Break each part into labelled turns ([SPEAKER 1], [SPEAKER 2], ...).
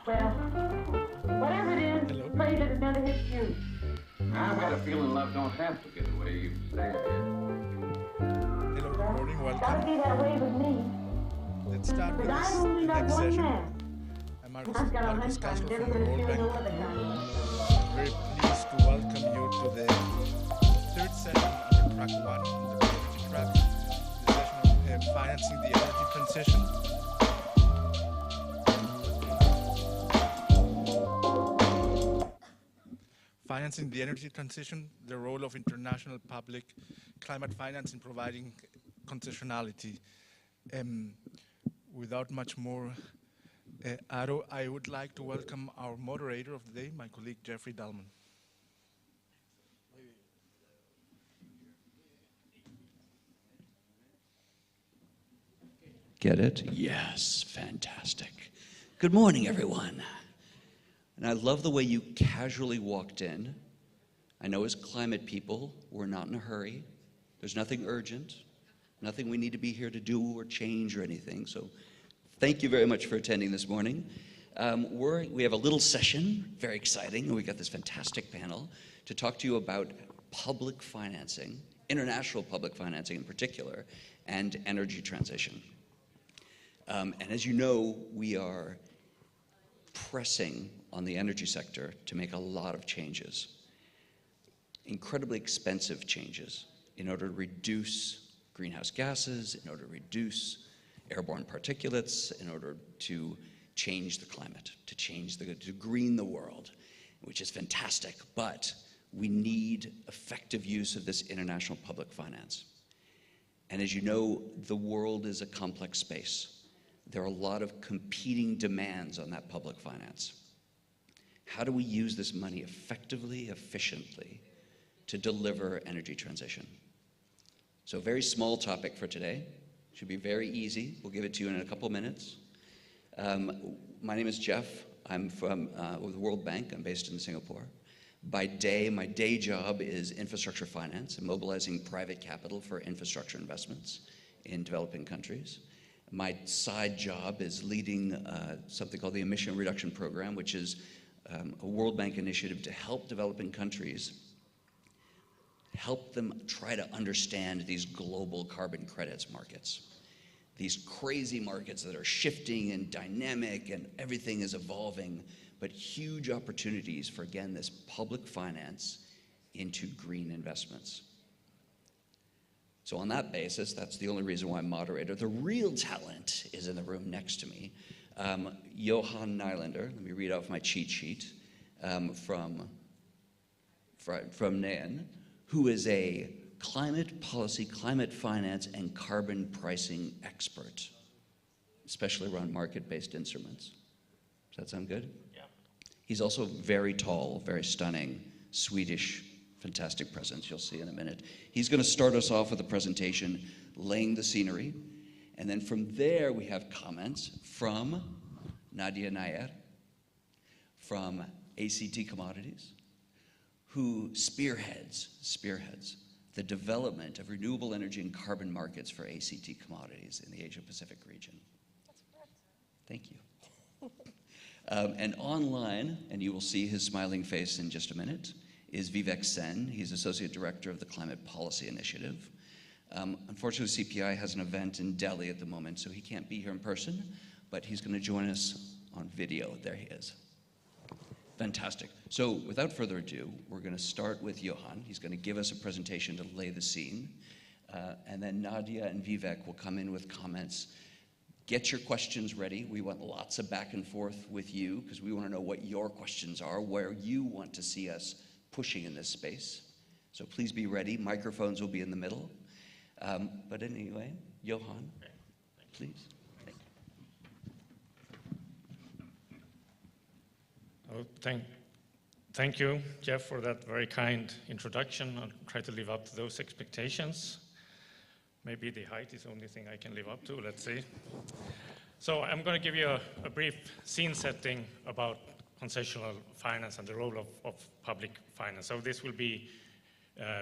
[SPEAKER 1] Well, whatever it is,
[SPEAKER 2] Hello.
[SPEAKER 1] pray that it never hits you.
[SPEAKER 3] I've got a feeling love don't have to get away, you say it.
[SPEAKER 2] Hello, good morning,
[SPEAKER 1] Gotta
[SPEAKER 2] welcome.
[SPEAKER 1] be that way with me.
[SPEAKER 2] Let's start with
[SPEAKER 1] Because
[SPEAKER 2] this,
[SPEAKER 1] I only
[SPEAKER 2] the
[SPEAKER 1] love
[SPEAKER 2] next
[SPEAKER 1] one
[SPEAKER 2] session.
[SPEAKER 1] man.
[SPEAKER 2] I'm
[SPEAKER 1] I've got a
[SPEAKER 2] Marcus
[SPEAKER 1] hunch
[SPEAKER 2] Castro
[SPEAKER 1] I'm never
[SPEAKER 2] from the
[SPEAKER 1] going to
[SPEAKER 2] World
[SPEAKER 1] feel no
[SPEAKER 2] Bank.
[SPEAKER 1] other kind.
[SPEAKER 2] Very pleased to welcome you to the third session under track 1, the energy track, the session on financing the energy transition. Financing the energy transition, the role of international public climate finance in providing concessionality. Without much more ado, I would like to welcome our moderator of the day, my colleague Jeffrey Dalman.
[SPEAKER 4] Get it? Yes, fantastic. Good morning, everyone. And I love the way you casually walked in. I know as climate people, we're not in a hurry. There's nothing urgent, nothing we need to be here to do or change or anything. So thank you very much for attending this morning. We have a little session, very exciting, and we got this fantastic panel to talk to you about public financing, international public financing in particular, and energy transition. And as you know, we are pressing on the energy sector to make a lot of changes, incredibly expensive changes, in order to reduce greenhouse gases, in order to reduce airborne particulates, in order to change the climate, to green the world, which is fantastic, but we need effective use of this international public finance. And as you know, the world is a complex space. There are a lot of competing demands on that public finance. How do we use this money effectively, efficiently, to deliver energy transition? So a very small topic for today. Should be very easy. We'll give it to you in a couple minutes. My name is Jeff. I'm from the World Bank. I'm based in Singapore. By day, my day job is infrastructure finance and mobilizing private capital for infrastructure investments in developing countries. My side job is leading something called the Emission Reduction Program, which is a World Bank initiative to help developing countries, help them try to understand these global carbon credits markets. These crazy markets that are shifting and dynamic and everything is evolving, but huge opportunities for, again, this public finance into green investments. So on that basis, that's the only reason why I'm moderator. The real talent is in the room next to me. Johan Nylander, let me read off my cheat sheet from NAN, who is a climate policy, climate finance, and carbon pricing expert, especially around market-based instruments. Does that sound good? Yeah. He's also very tall, very stunning, Swedish, fantastic presence, you'll see in a minute. He's going to start us off with a presentation laying the scenery, and then from there we have comments from Nadia Nair from ACT Commodities, who spearheads the development of renewable energy and carbon markets for ACT Commodities in the Asia-Pacific region. Thank you. And online, and you will see his smiling face in just a minute, is Vivek Sen. He's Associate Director of the Climate Policy Initiative. Unfortunately, CPI has an event in Delhi at the moment, so he can't be here in person, but he's going to join us on video. There he is. Fantastic. So without further ado, we're going to start with Johan. He's going to give us a presentation to lay the scene. And then Nadia and Vivek will come in with comments. Get your questions ready. We want lots of back and forth with you because we want to know what your questions are, where you want to see us pushing in this space. So please be ready. Microphones will be in the middle. But anyway, Johan, please.
[SPEAKER 5] Oh, thank you, Jeff, for that very kind introduction. I'll try to live up to those expectations. Maybe the height is the only thing I can live up to, let's see. So I'm going to give you a brief scene setting about concessional finance and the role of public finance. So this will be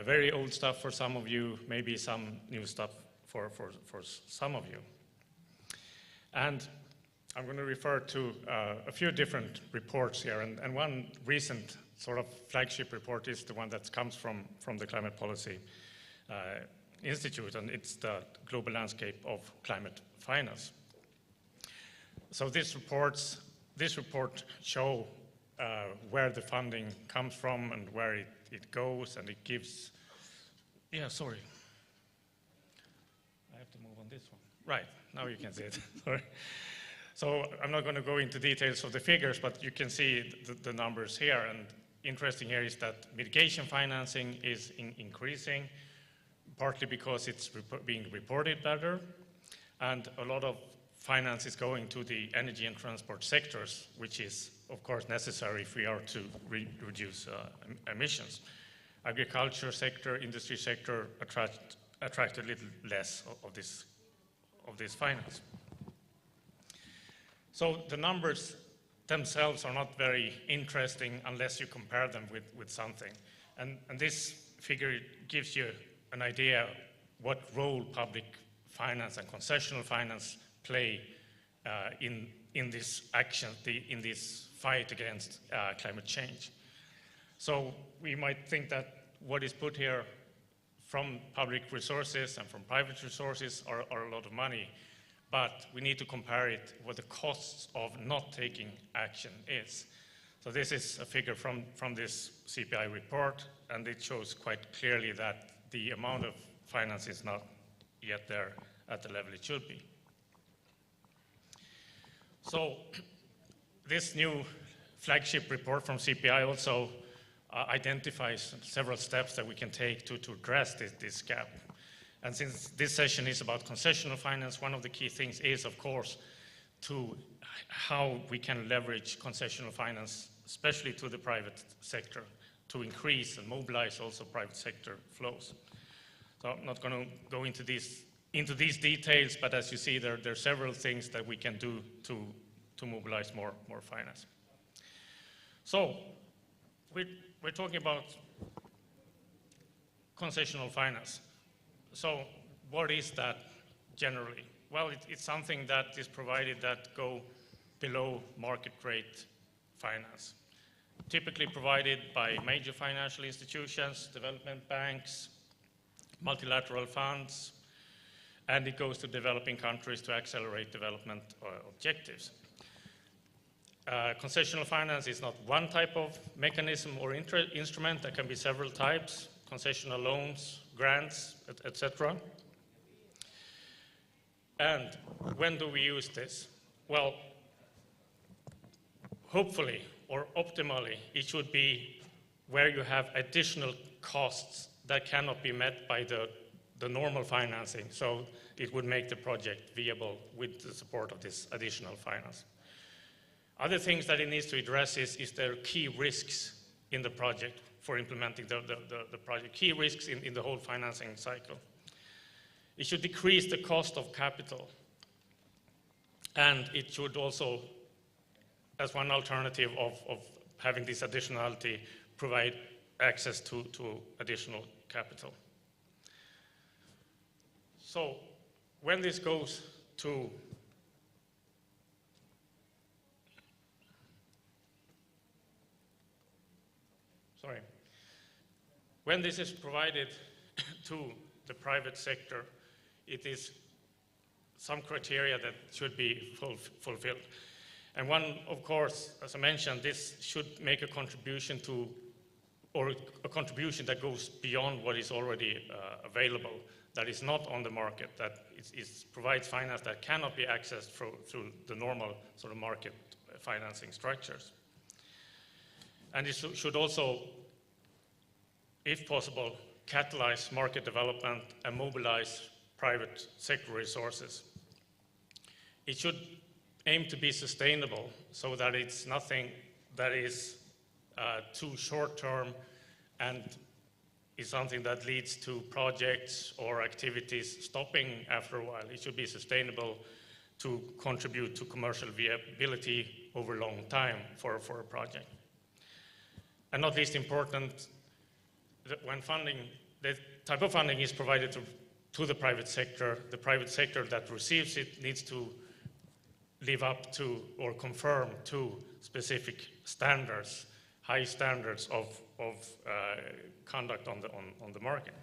[SPEAKER 5] very old stuff for some of you, maybe some new stuff for some of you. And I'm going to refer to a few different reports here, and one recent sort of flagship report is the one that comes from the Climate Policy Institute, and it's the Global Landscape of Climate Finance. So this report show where the funding comes from and where it goes, and it gives, yeah, sorry. I have to move on this one. Right, now you can see it, sorry. So I'm not going to go into details of the figures, but you can see the numbers here. And interesting here is that mitigation financing is increasing, partly because it's being reported better. And a lot of finance is going to the energy and transport sectors, which is, of course, necessary if we are to reduce emissions. Agriculture sector, industry sector attract a little less of this finance. So the numbers themselves are not very interesting unless you compare them with something. And this figure gives you an idea what role public finance and concessional finance play in this action, in this fight against climate change. So we might think that what is put here from public resources and from private resources are a lot of money. But we need to compare it with the costs of not taking action is. So this is a figure from this CPI report, and it shows quite clearly that the amount of finance is not yet there at the level it should be. So this new flagship report from CPI also identifies several steps that we can take to address this gap. And since this session is about concessional finance, one of the key things is, of course, to how we can leverage concessional finance, especially to the private sector, to increase and mobilize also private sector flows. So I'm not going to go into these details, but as you see, there are several things that we can do to mobilize more finance. So we're talking about concessional finance. So what is that generally? Well, it's something that is provided that go below market rate finance, typically provided by major financial institutions, development banks, multilateral funds, and it goes to developing countries to accelerate development objectives. Concessional finance is not one type of mechanism or instrument. There can be several types: concessional loans, grants, etc. And when do we use this? Well, hopefully or optimally, it should be where you have additional costs that cannot be met by the normal financing. So it would make the project viable with the support of this additional finance. Other things that it needs to address is there key risks in the project for implementing the project, key risks in the whole financing cycle. It should decrease the cost of capital. And it should also, as one alternative of having this additionality, provide access to additional capital. So when this goes to when this is provided to the private sector, it is some criteria that should be fulfilled. And one, of course, as I mentioned, this should make a contribution to, or a contribution that goes beyond what is already available, that is not on the market, that provides finance that cannot be accessed through the normal sort of market financing structures. And it should also, if possible, catalyze market development and mobilize private sector resources. It should aim to be sustainable so that it's nothing that is too short-term and is something that leads to projects or activities stopping after a while. It should be sustainable to contribute to commercial viability over a long time for a project. And not least important, when funding, the type of funding is provided to the private sector that receives it needs to live up to or conform to specific standards, high standards of conduct on the market.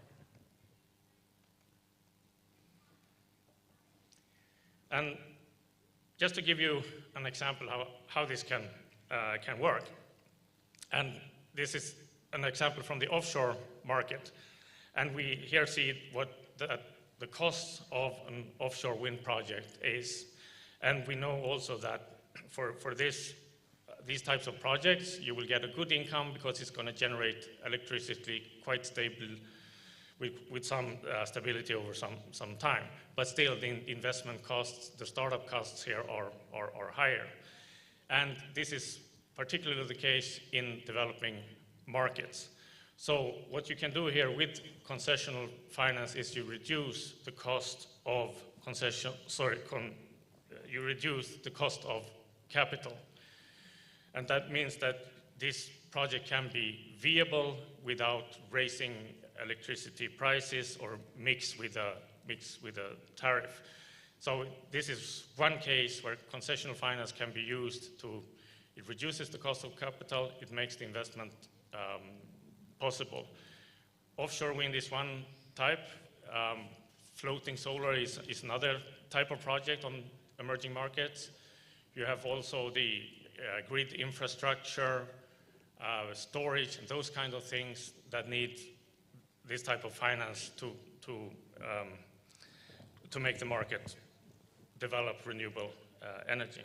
[SPEAKER 5] And just to give you an example how this can work, and this is an example from the offshore market, and we here see what the cost of an offshore wind project is. And we know also that for these types of projects, you will get a good income because it's going to generate electricity quite stable with some stability over some time. But still, the investment costs, the startup costs here are higher. And this is particularly the case in developing markets. So what you can do here with concessional finance is you reduce the cost of you reduce the cost of capital. And that means that this project can be viable without raising electricity prices or mix with a tariff. So this is one case where concessional finance can be used to, it reduces the cost of capital, it makes the investment possible. Offshore wind is one type. Floating solar is another type of project on emerging markets. You have also the grid infrastructure, storage, and those kind of things that need this type of finance to make the market develop renewable energy.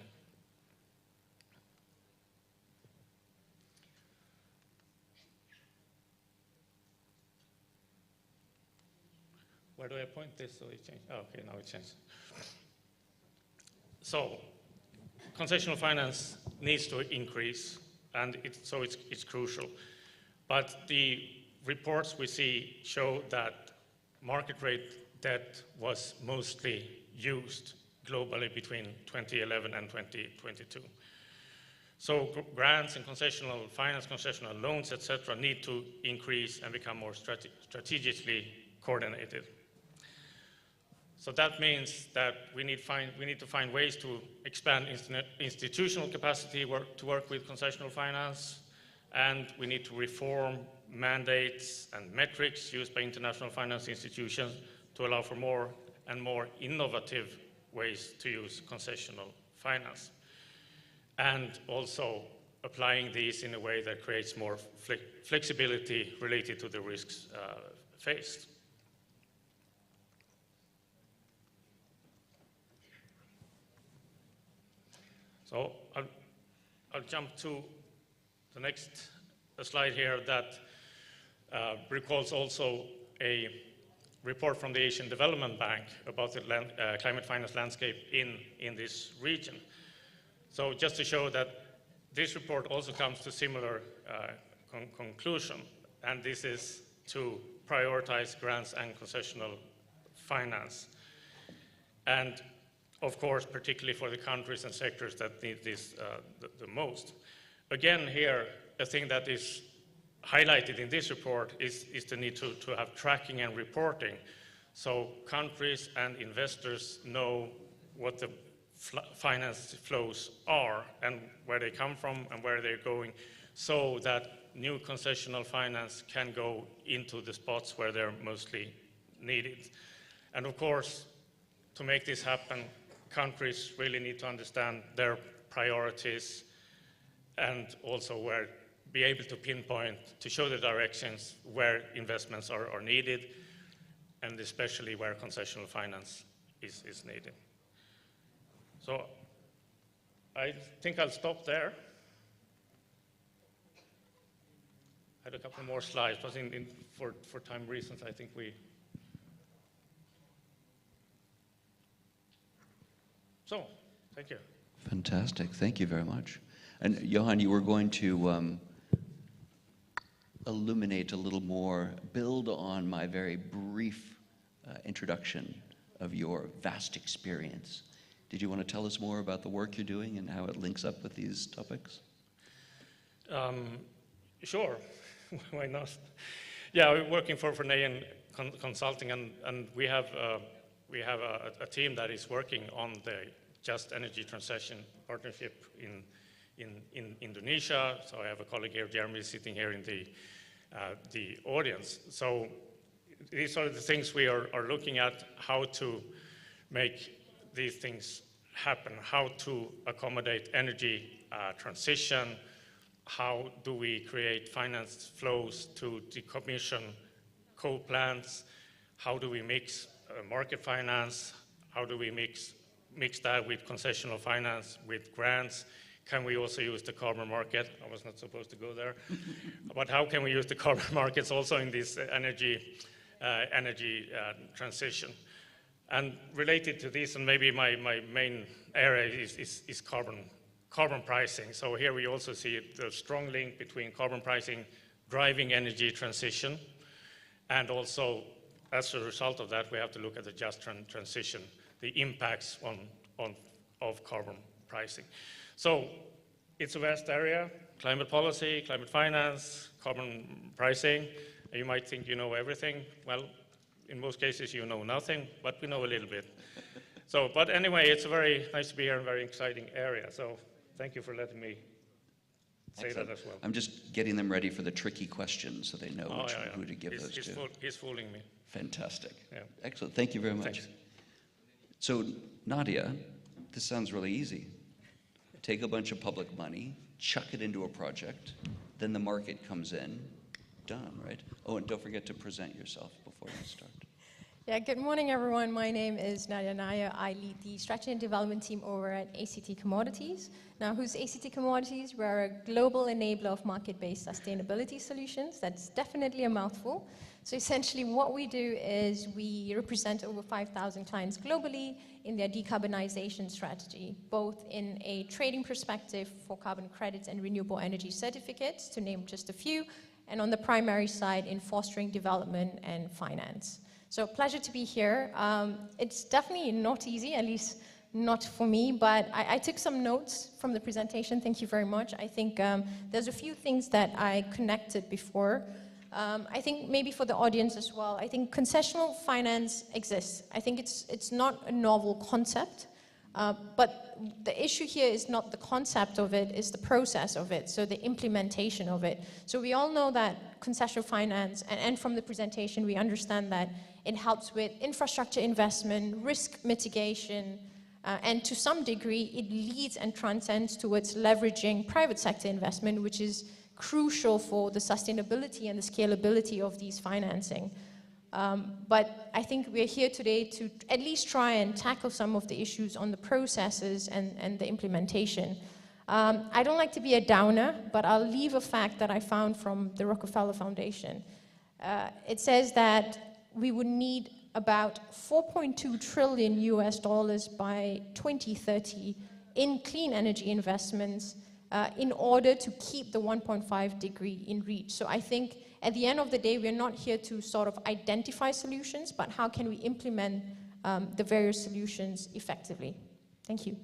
[SPEAKER 5] Where do I point this so it changed? Oh, okay, now it changed. So, concessional finance needs to increase, and so it's crucial. But the reports we see show that market rate debt was mostly used globally between 2011 and 2022. So grants and concessional finance, concessional loans, etc., need to increase and become more strategically coordinated. So that means that we need to find ways to expand institutional capacity to work with concessional finance, and we need to reform mandates and metrics used by international finance institutions to allow for more and more innovative ways to use concessional finance, and also applying these in a way that creates more flexibility related to the risks faced. So I'll jump to the next slide here that recalls also a report from the Asian Development Bank about the climate finance landscape in this region. So just to show that this report also comes to similar conclusion, and this is to prioritize grants and concessional finance. And of course, particularly for the countries and sectors that need this the most. Again, here, a thing that is highlighted in this report is the need to have tracking and reporting. So countries and investors know what the finance flows are and where they come from and where they're going, so that new concessional finance can go into the spots where they're mostly needed. And of course, to make this happen, countries really need to understand their priorities and also be able to pinpoint, to show the directions where investments are needed, and especially where concessional finance is needed. So I think I'll stop there. I had a couple more slides, but for time reasons, I think So, thank you.
[SPEAKER 4] Fantastic. Thank you very much. And Johan, you were going to illuminate a little more, build on my very brief introduction of your vast experience. Did you want to tell us more about the work you're doing and how it links up with these topics?
[SPEAKER 5] Sure. Why not? Yeah, we're working for Nayan Consulting, and we have a team that is working on the Just Energy Transition Partnership in Indonesia. So I have a colleague here, Jeremy, sitting here in the audience. So these are the things we are looking at, how to make these things happen, how to accommodate energy transition, how do we create finance flows to decommission coal plants, how do we mix market finance, how do we mix that with concessional finance, with grants. Can we also use the carbon market? I was not supposed to go there. But how can we use the carbon markets also in this energy transition? And related to this, and maybe my main area is carbon pricing. So here we also see the strong link between carbon pricing driving energy transition, and also as a result of that, we have to look at the just transition, the impacts of carbon pricing. So it's a vast area: climate policy, climate finance, carbon pricing. And you might think you know everything. Well, in most cases you know nothing, but we know a little bit. So, but anyway, it's very nice to be here in a very exciting area. So thank you for letting me say that as well.
[SPEAKER 4] I'm just getting them ready for the tricky questions so they know who to give those to.
[SPEAKER 5] He's fooling me.
[SPEAKER 4] Fantastic.
[SPEAKER 5] Yeah.
[SPEAKER 4] Excellent. Thank you very much.
[SPEAKER 5] Thanks.
[SPEAKER 4] So, Nadia, this sounds really easy. Take a bunch of public money, chuck it into a project, then the market comes in, done, right? Oh, and don't forget to present yourself before you start.
[SPEAKER 6] Yeah, good morning, everyone. My name is Nadia Naya. I lead the strategy and development team over at ACT Commodities. Now, who's ACT Commodities? We're a global enabler of market-based sustainability solutions. That's definitely a mouthful. So essentially what we do is we represent over 5,000 clients globally in their decarbonization strategy, both in a trading perspective for carbon credits and renewable energy certificates, to name just a few, and on the primary side in fostering development and finance. So pleasure to be here. It's definitely not easy, at least not for me, but I took some notes from the presentation. Thank you very much. I think there's a few things that I connected before. I think maybe for the audience as well, I think concessional finance exists. I think it's not a novel concept, but the issue here is not the concept of it, it's the process of it, so the implementation of it. So we all know that concessional finance, and from the presentation we understand that it helps with infrastructure investment, risk mitigation, and to some degree it leads and transcends towards leveraging private sector investment, which is crucial for the sustainability and the scalability of these financing. But I think we're here today to at least try and tackle some of the issues on the processes and the implementation. I don't like to be a downer, but I'll leave a fact that I found from the Rockefeller Foundation. It says that we would need about $4.2 trillion by 2030 in clean energy investments in order to keep the 1.5 degree in reach. So I think at the end of the day, we're not here to sort of identify solutions, but how can we implement the various solutions effectively? Thank you.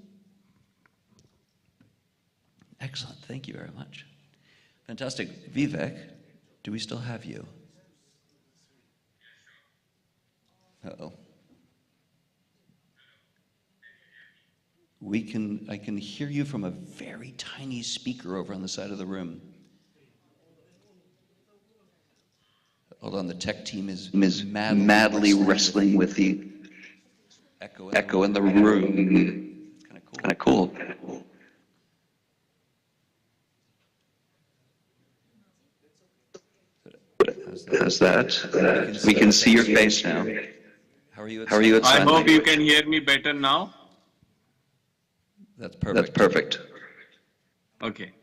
[SPEAKER 4] Excellent. Thank you very much. Fantastic. Vivek, do we still have you? Uh-oh. I can hear you from a very tiny speaker over on the side of the room. Hold on the tech team is
[SPEAKER 7] madly wrestling with the echo in the room. Kind of cool. How's that? We can see your face now.
[SPEAKER 4] How are you?
[SPEAKER 7] How are you at
[SPEAKER 8] I
[SPEAKER 7] sign
[SPEAKER 8] hope you
[SPEAKER 7] language?
[SPEAKER 8] can hear me better now.
[SPEAKER 4] That's perfect.
[SPEAKER 7] That's perfect.
[SPEAKER 8] Okay.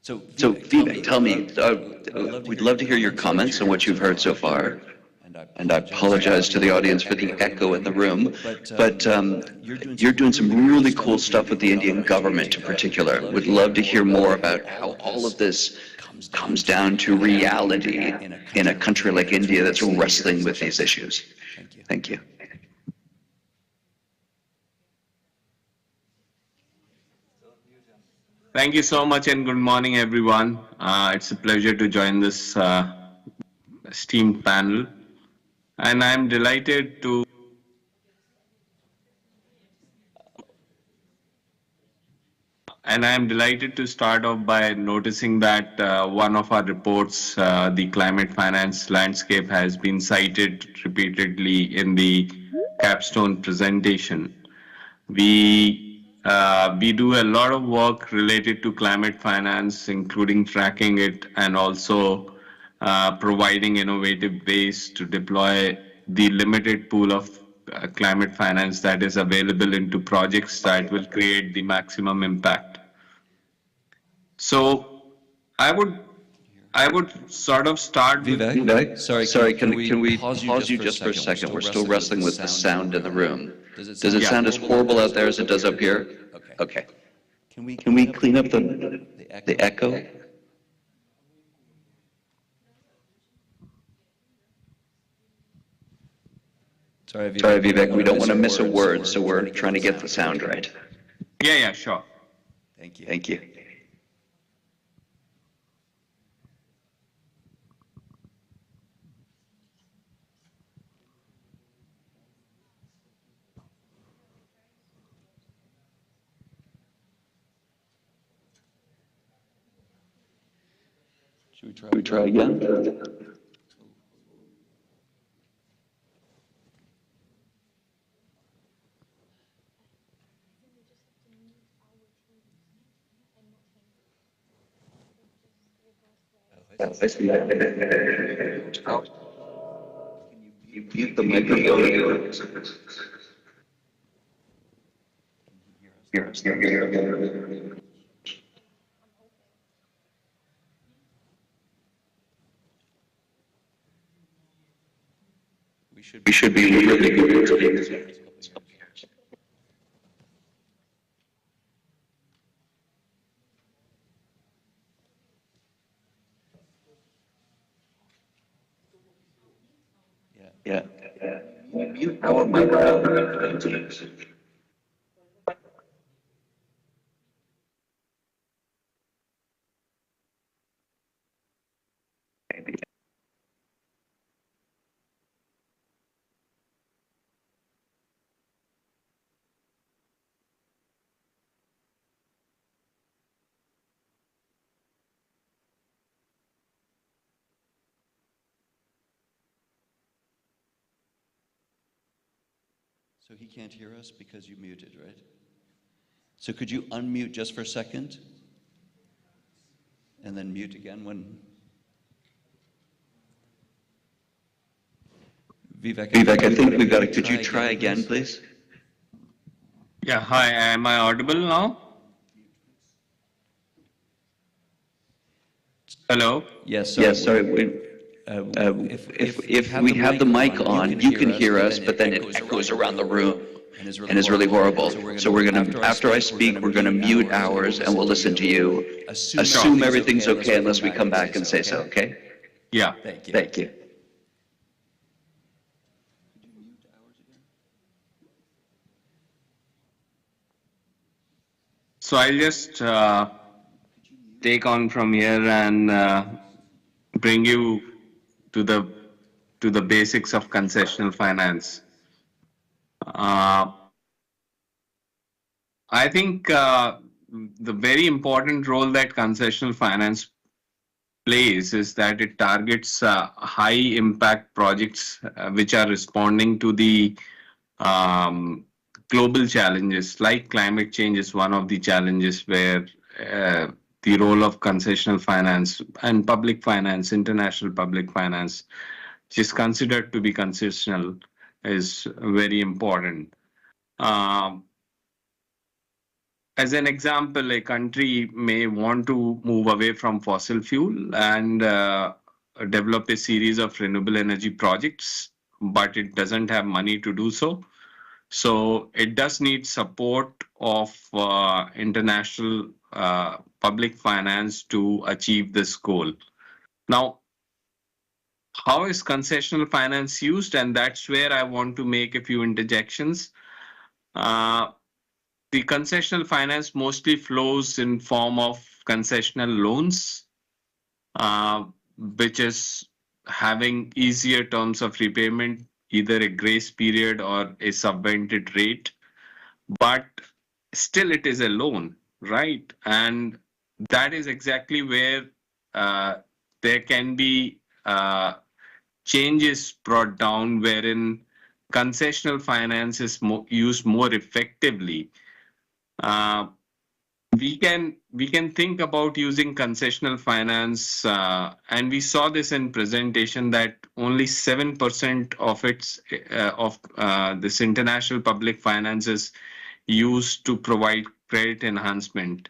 [SPEAKER 4] So
[SPEAKER 7] Vivek, tell me, we'd love to hear your comments on what you've heard so far. And I apologize to the audience for the echo in the room, but you're doing some really cool stuff with the Indian government in particular. Would love to hear more about how all of this comes down to reality in a country like India that's wrestling with these issues. Thank you.
[SPEAKER 8] Thank you so much and good morning, everyone. It's a pleasure to join this esteemed panel. And I'm delighted to start off by noticing that one of our reports, the climate finance landscape, has been cited repeatedly in the capstone presentation. We do a lot of work related to climate finance, including tracking it and also providing innovative ways to deploy the limited pool of climate finance that is available into projects that will create the maximum impact. So I would sort of start with
[SPEAKER 4] Vivek, sorry,
[SPEAKER 7] can we pause you just for a second? We're still wrestling with the sound in the room. Does it sound as horrible out there as it does up here? Okay. Can we clean up the echo?
[SPEAKER 4] Sorry,
[SPEAKER 7] Vivek, we don't want to miss a word, so we're trying to get the sound right.
[SPEAKER 8] Yeah, sure.
[SPEAKER 4] Thank you.
[SPEAKER 7] Thank you.
[SPEAKER 4] Should
[SPEAKER 7] We try again? I see that. You mute the microphone. Here. We should be really good. Yeah. Mute our microphone.
[SPEAKER 4] So he can't hear us because you muted, right? So could you unmute just for a second? And then mute again when... Vivek,
[SPEAKER 7] I think we've got to, could you try again, please?
[SPEAKER 8] Yeah, hi, am I audible now? Hello?
[SPEAKER 4] Yes,
[SPEAKER 7] sorry. If we have the mic on, you can hear us, but then it echoes around the room and is really horrible. So we're going to, after I speak, we're going to mute ours and we'll listen to you. Assume everything's okay unless we come back and say so, okay?
[SPEAKER 8] Yeah.
[SPEAKER 7] Thank you.
[SPEAKER 8] So I'll just take on from here and bring you to the basics of concessional finance. I think the very important role that concessional finance place is that it targets high impact projects which are responding to the um, global challenges, like climate change is one of the challenges where uh, the role of concessional finance and public finance, international public finance, which is considered to be concessional, is very important. Um, as an example, a country may want to move away from fossil fuel and develop a series of renewable energy projects, but it doesn't have money to do so. So it does need support of international public finance to achieve this goal. Now, how is concessional finance used? And that's where I want to make a few interjections. Uh, the concessional finance mostly flows in form of concessional loans, uh, which is having easier terms of repayment, either a grace period or a subvented rate. But still it is a loan, right? And that is exactly where uh, there can be changes brought down wherein concessional finance is used more effectively. Uh, we can think about using concessional finance, and we saw this in presentation that only 7% of its of this international public finance is used to provide credit enhancement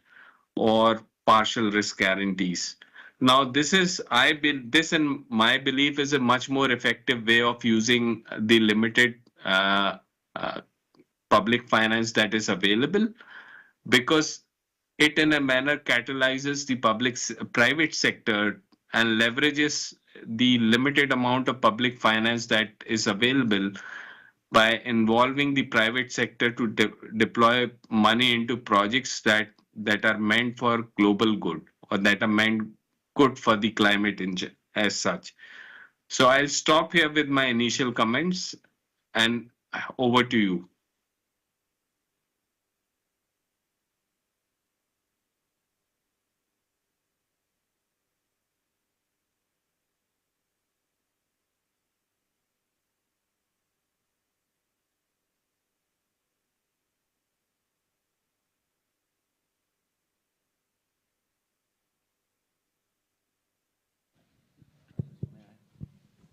[SPEAKER 8] or partial risk guarantees. Now, this in my belief is a much more effective way of using the limited uh, public finance that is available, because it in a manner catalyzes the private sector and leverages the limited amount of public finance that is available by involving the private sector to deploy money into projects that are meant for global good, or that are meant good for the climate as such. So I'll stop here with my initial comments, and over to you.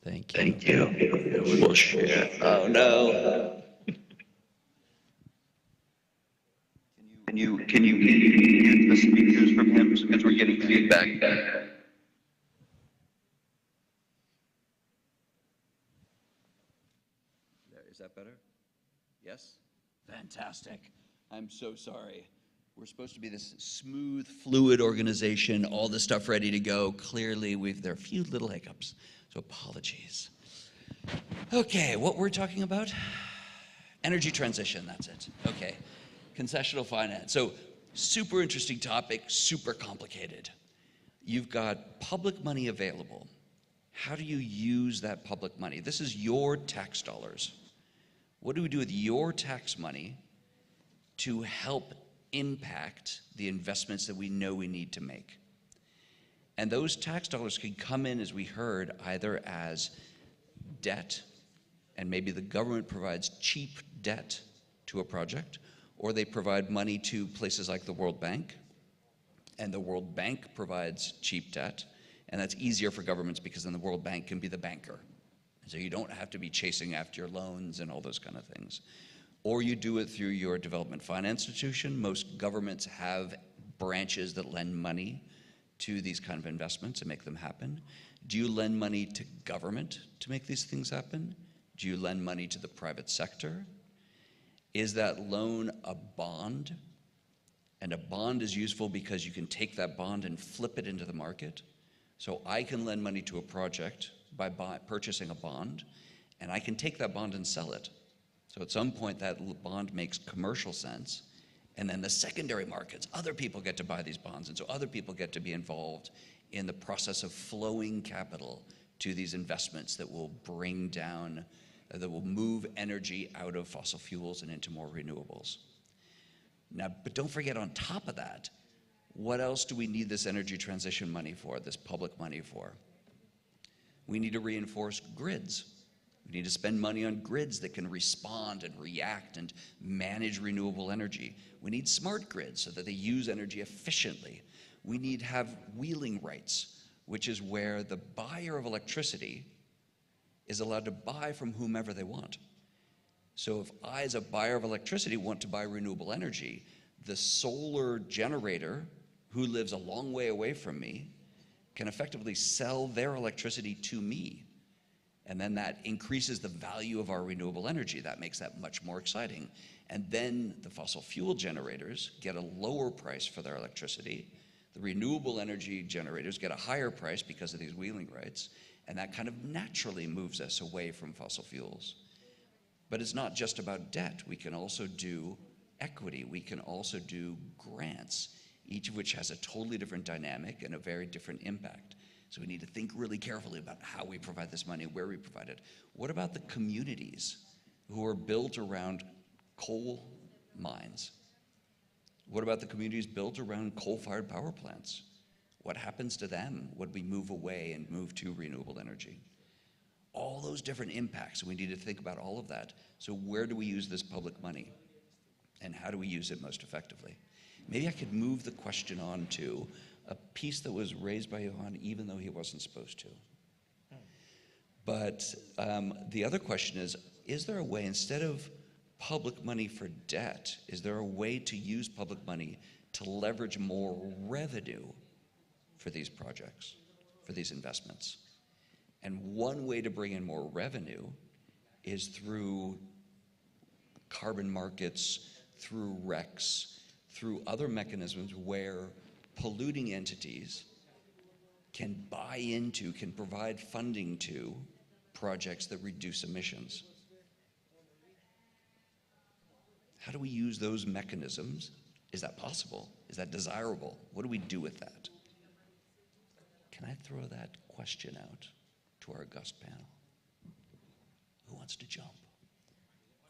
[SPEAKER 4] Thank you.
[SPEAKER 7] Thank you. We'll share. Oh, no. Can you mute the speakers from him because we're getting feedback?
[SPEAKER 4] There. Is that better? Yes? Fantastic. I'm so sorry. We're supposed to be this smooth, fluid organization, all the stuff ready to go. Clearly, there are a few little hiccups, so apologies. Okay, what we're talking about? Energy transition, that's it. Okay, concessional finance. So super interesting topic, super complicated. You've got public money available. How do you use that public money? This is your tax dollars. What do we do with your tax money to help impact the investments that we know we need to make? And those tax dollars can come in, as we heard, either as debt, and maybe the government provides cheap debt to a project, or they provide money to places like the World Bank, and the World Bank provides cheap debt, and that's easier for governments because then the World Bank can be the banker. So you don't have to be chasing after your loans and all those kind of things. Or you do it through your development finance institution. Most governments have branches that lend money to these kind of investments and make them happen. Do you lend money to government to make these things happen? Do you lend money to the private sector? Is that loan a bond? And a bond is useful because you can take that bond and flip it into the market. So I can lend money to a project by purchasing a bond, and I can take that bond and sell it. So at some point that bond makes commercial sense, and then the secondary markets, other people get to buy these bonds, and so other people get to be involved in the process of flowing capital to these investments that will bring down, that will move energy out of fossil fuels and into more renewables. Now, but don't forget, on top of that, What else do we need this energy transition money for, this public money for? We need to reinforce grids. We need to spend money on grids that can respond and react and manage renewable energy. We need smart grids so that they use energy efficiently. We need to have wheeling rights, which is where the buyer of electricity is allowed to buy from whomever they want. So if I, as a buyer of electricity, want to buy renewable energy, the solar generator who lives a long way away from me can effectively sell their electricity to me. And then that increases the value of our renewable energy. That makes that much more exciting. And then the fossil fuel generators get a lower price for their electricity. The renewable energy generators get a higher price because of these wheeling rights. And that kind of naturally moves us away from fossil fuels. But it's not just about debt. We can also do equity. We can also do grants, each of which has a totally different dynamic and a very different impact. So we need to think really carefully about how we provide this money, where we provide it. What about the communities who are built around coal mines? What about the communities built around coal-fired power plants? What happens to them when we move away and move to renewable energy? All those different impacts, we need to think about all of that. So where do we use this public money? And how do we use it most effectively? Maybe I could move the question on to a piece that was raised by Johan, even though he wasn't supposed to. But the other question is there a way, instead of public money for debt, is there a way to use public money to leverage more revenue for these projects, for these investments? And one way to bring in more revenue is through carbon markets, through RECs, through other mechanisms where polluting entities can buy into, can provide funding to projects that reduce emissions. How do we use those mechanisms? Is that possible? Is that desirable? What do we do with that? Can I throw that question out to our august panel? Who wants to jump?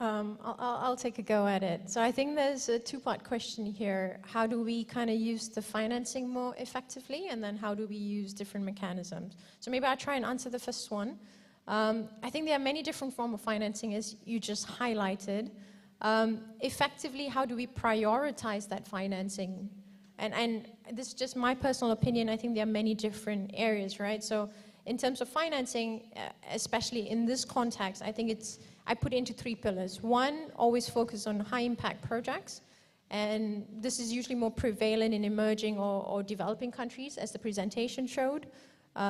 [SPEAKER 6] I'll take a go at it. So I think there's a two-part question here. How do we kind of use the financing more effectively? And then how do we use different mechanisms? So maybe I'll try and answer the first one. I think there are many different forms of financing, as you just highlighted. Effectively, how do we prioritize that financing? And this is just my personal opinion. I think there are many different areas, right? So in terms of financing, especially in this context, I think I put it into three pillars. One, always focus on high impact projects. And this is usually more prevalent in emerging or developing countries, as the presentation showed,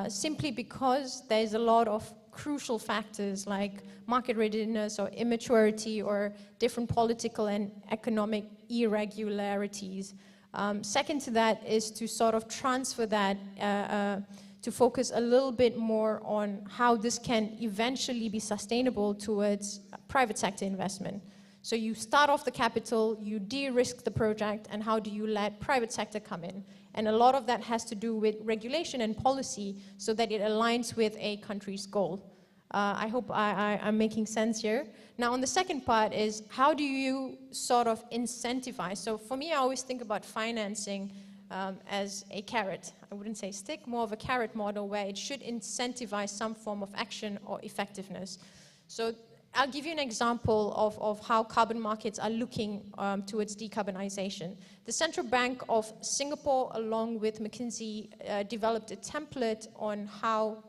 [SPEAKER 6] simply because there's a lot of crucial factors like market readiness or immaturity or different political and economic irregularities. Second to that is to sort of transfer that to focus a little bit more on how this can eventually be sustainable towards private sector investment. So you start off the capital, you de-risk the project, and how do you let private sector come in? And a lot of that has to do with regulation and policy so that it aligns with a country's goal. I hope I'm making sense here. Now on the second part is, how do you sort of incentivize? So for me, I always think about financing as a carrot. I wouldn't say stick, more of a carrot model where it should incentivize some form of action or effectiveness. So I'll give you an example of how carbon markets are looking towards decarbonization. The Central Bank of Singapore, along with McKinsey, developed a template on how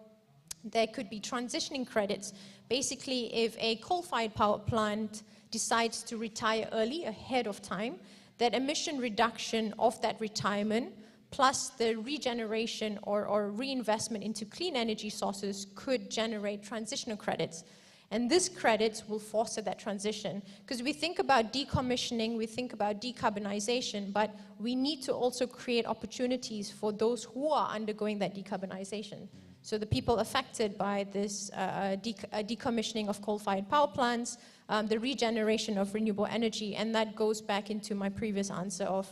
[SPEAKER 6] there could be transitioning credits. Basically, if a coal-fired power plant decides to retire early, ahead of time, that emission reduction of that retirement plus the regeneration or reinvestment into clean energy sources could generate transitional credits. And these credits will foster that transition. Because we think about decommissioning, we think about decarbonization, but we need to also create opportunities for those who are undergoing that decarbonization. So the people affected by this decommissioning of coal-fired power plants, the regeneration of renewable energy, and that goes back into my previous answer of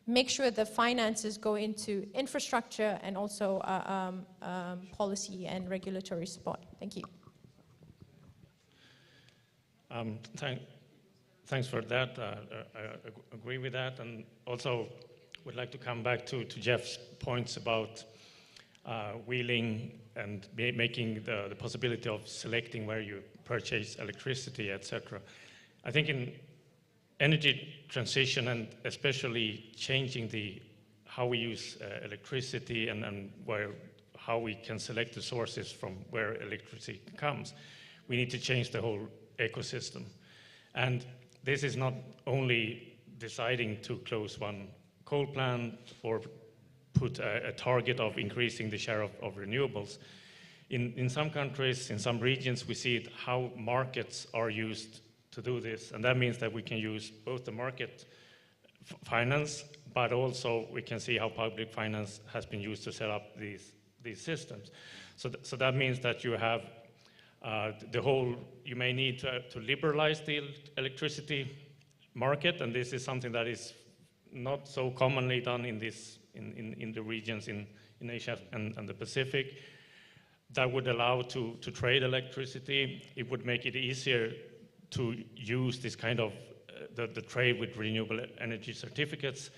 [SPEAKER 6] make sure the finances go into infrastructure and also policy and regulatory support. Thank you.
[SPEAKER 5] Thanks for that. I agree with that. And also, would like to come back to Jeff's points about wheeling and making the possibility of selecting where you purchase electricity, etc. I think in energy transition, and especially changing how we use electricity and how we can select the sources from where electricity comes, we need to change the whole ecosystem. And this is not only deciding to close one coal plant or put a target of increasing the share of renewables. In some countries, in some regions, we see how markets are used to do this. And that means that we can use both the market finance, but also we can see how public finance has been used to set up these systems. So that means that you have you may need to liberalize the electricity market, and this is something that is not so commonly done in the regions in Asia and the Pacific. That would allow to trade electricity. It would make it easier to use this kind of the trade with renewable energy certificates,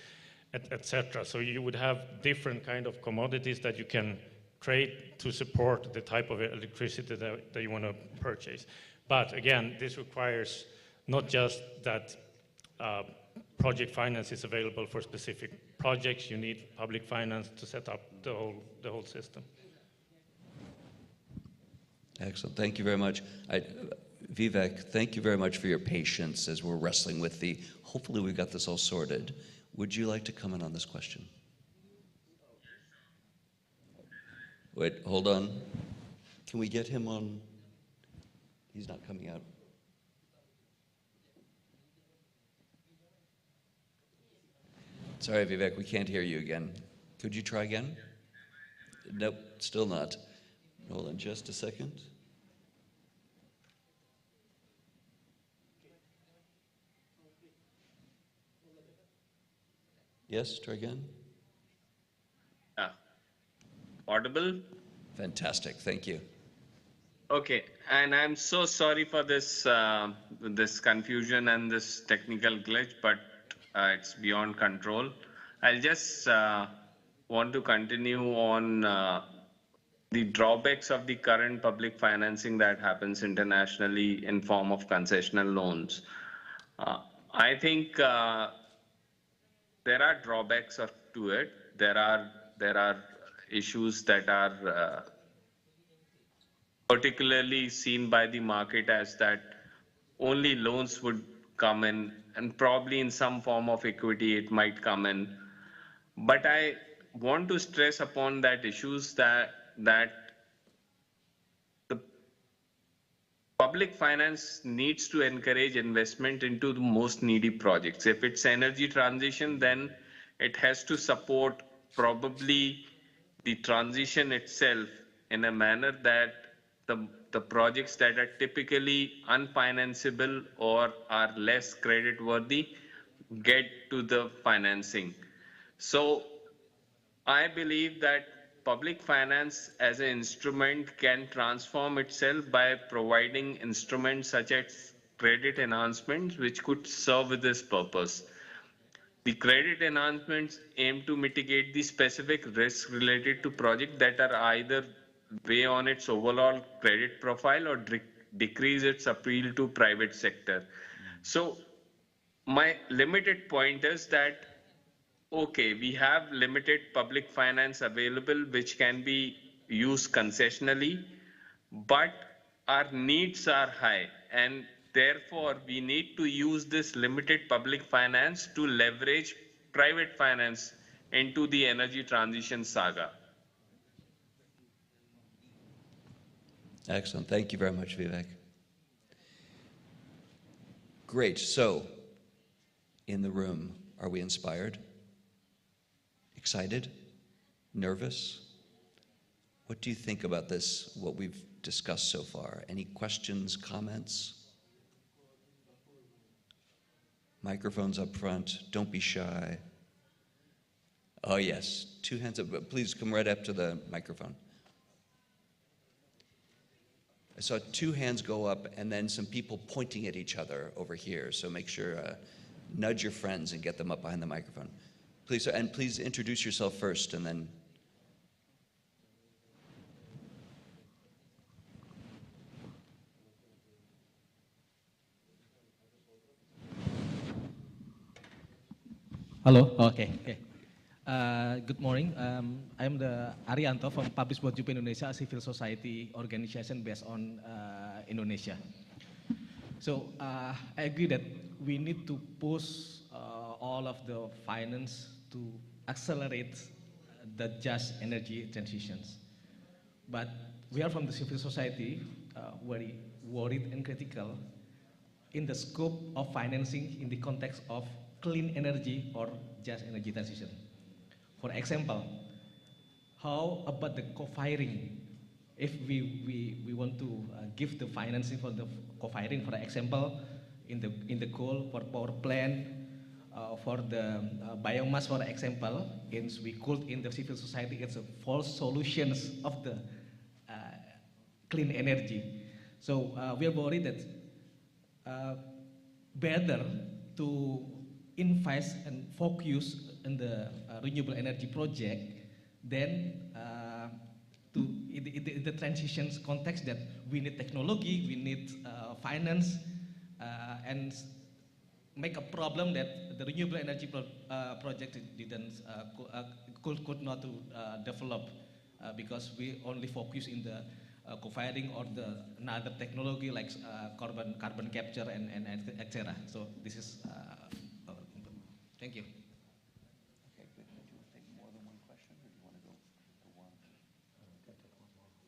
[SPEAKER 5] etc. So you would have different kind of commodities that you can trade to support the type of electricity that you want to purchase. But again, this requires not just that project finance is available for specific projects. You need public finance to set up the whole system.
[SPEAKER 4] Excellent. Thank you very much. Vivek, thank you very much for your patience as we're wrestling with hopefully we got this all sorted. Would you like to comment on this question? Wait, hold on. Can we get him on? He's not coming out. Sorry, Vivek, we can't hear you again. Could you try again? Nope, still not. Hold on just a second. Yes, try again.
[SPEAKER 8] Audible?
[SPEAKER 4] Fantastic, thank you.
[SPEAKER 8] Okay, and I'm so sorry for this this confusion and this technical glitch, but it's beyond control. I'll just want to continue on the drawbacks of the current public financing that happens internationally in form of concessional loans. I think there are drawbacks to it. There are issues that are particularly seen by the market as that only loans would come in, and probably in some form of equity it might come in. But I want to stress upon that issues that the public finance needs to encourage investment into the most needy projects. If it's energy transition, then it has to support probably the transition itself in a manner that the projects that are typically unfinanceable or are less credit worthy get to the financing. So I believe that public finance as an instrument can transform itself by providing instruments such as credit enhancements, which could serve this purpose. The credit enhancements aim to mitigate the specific risks related to projects that are either weigh on its overall credit profile or decrease its appeal to private sector. So my limited point is that, okay, we have limited public finance available which can be used concessionally, but our needs are high, and therefore we need to use this limited public finance to leverage private finance into the energy transition saga.
[SPEAKER 4] Excellent. Thank you very much, Vivek. Great. So, in the room, are we inspired? Excited? Nervous? What do you think about this, what we've discussed so far? Any questions, comments? Microphones up front. Don't be shy. Oh, yes. 2 hands up. Please come right up to the microphone. I saw 2 hands go up and then some people pointing at each other over here. So make sure, nudge your friends and get them up behind the microphone. Please, and please introduce yourself first, and then.
[SPEAKER 9] Hello. Okay. Good morning. I'm the Arianto from Publish Buat Jupe Indonesia, a civil society organization based on Indonesia. So I agree that we need to push all of the finance to accelerate the just energy transitions. But we are from the civil society very worried and critical in the scope of financing in the context of clean energy or just energy transition. For example, how about the co-firing? If we want to give the financing for the co-firing, for example, in the coal for power plant, for the biomass, for example, we could in the civil society, it's a false solutions of the clean energy. So we are worried that better to invest and focus in the renewable energy project than in the transitions context that we need technology, we need finance, and make a problem that the renewable energy project didn't could not to develop because we only focus in the co-firing or the another technology like carbon capture and etc. So this is thank you.
[SPEAKER 4] Okay, good. Do you want to take more than one question, or do you want to go to one?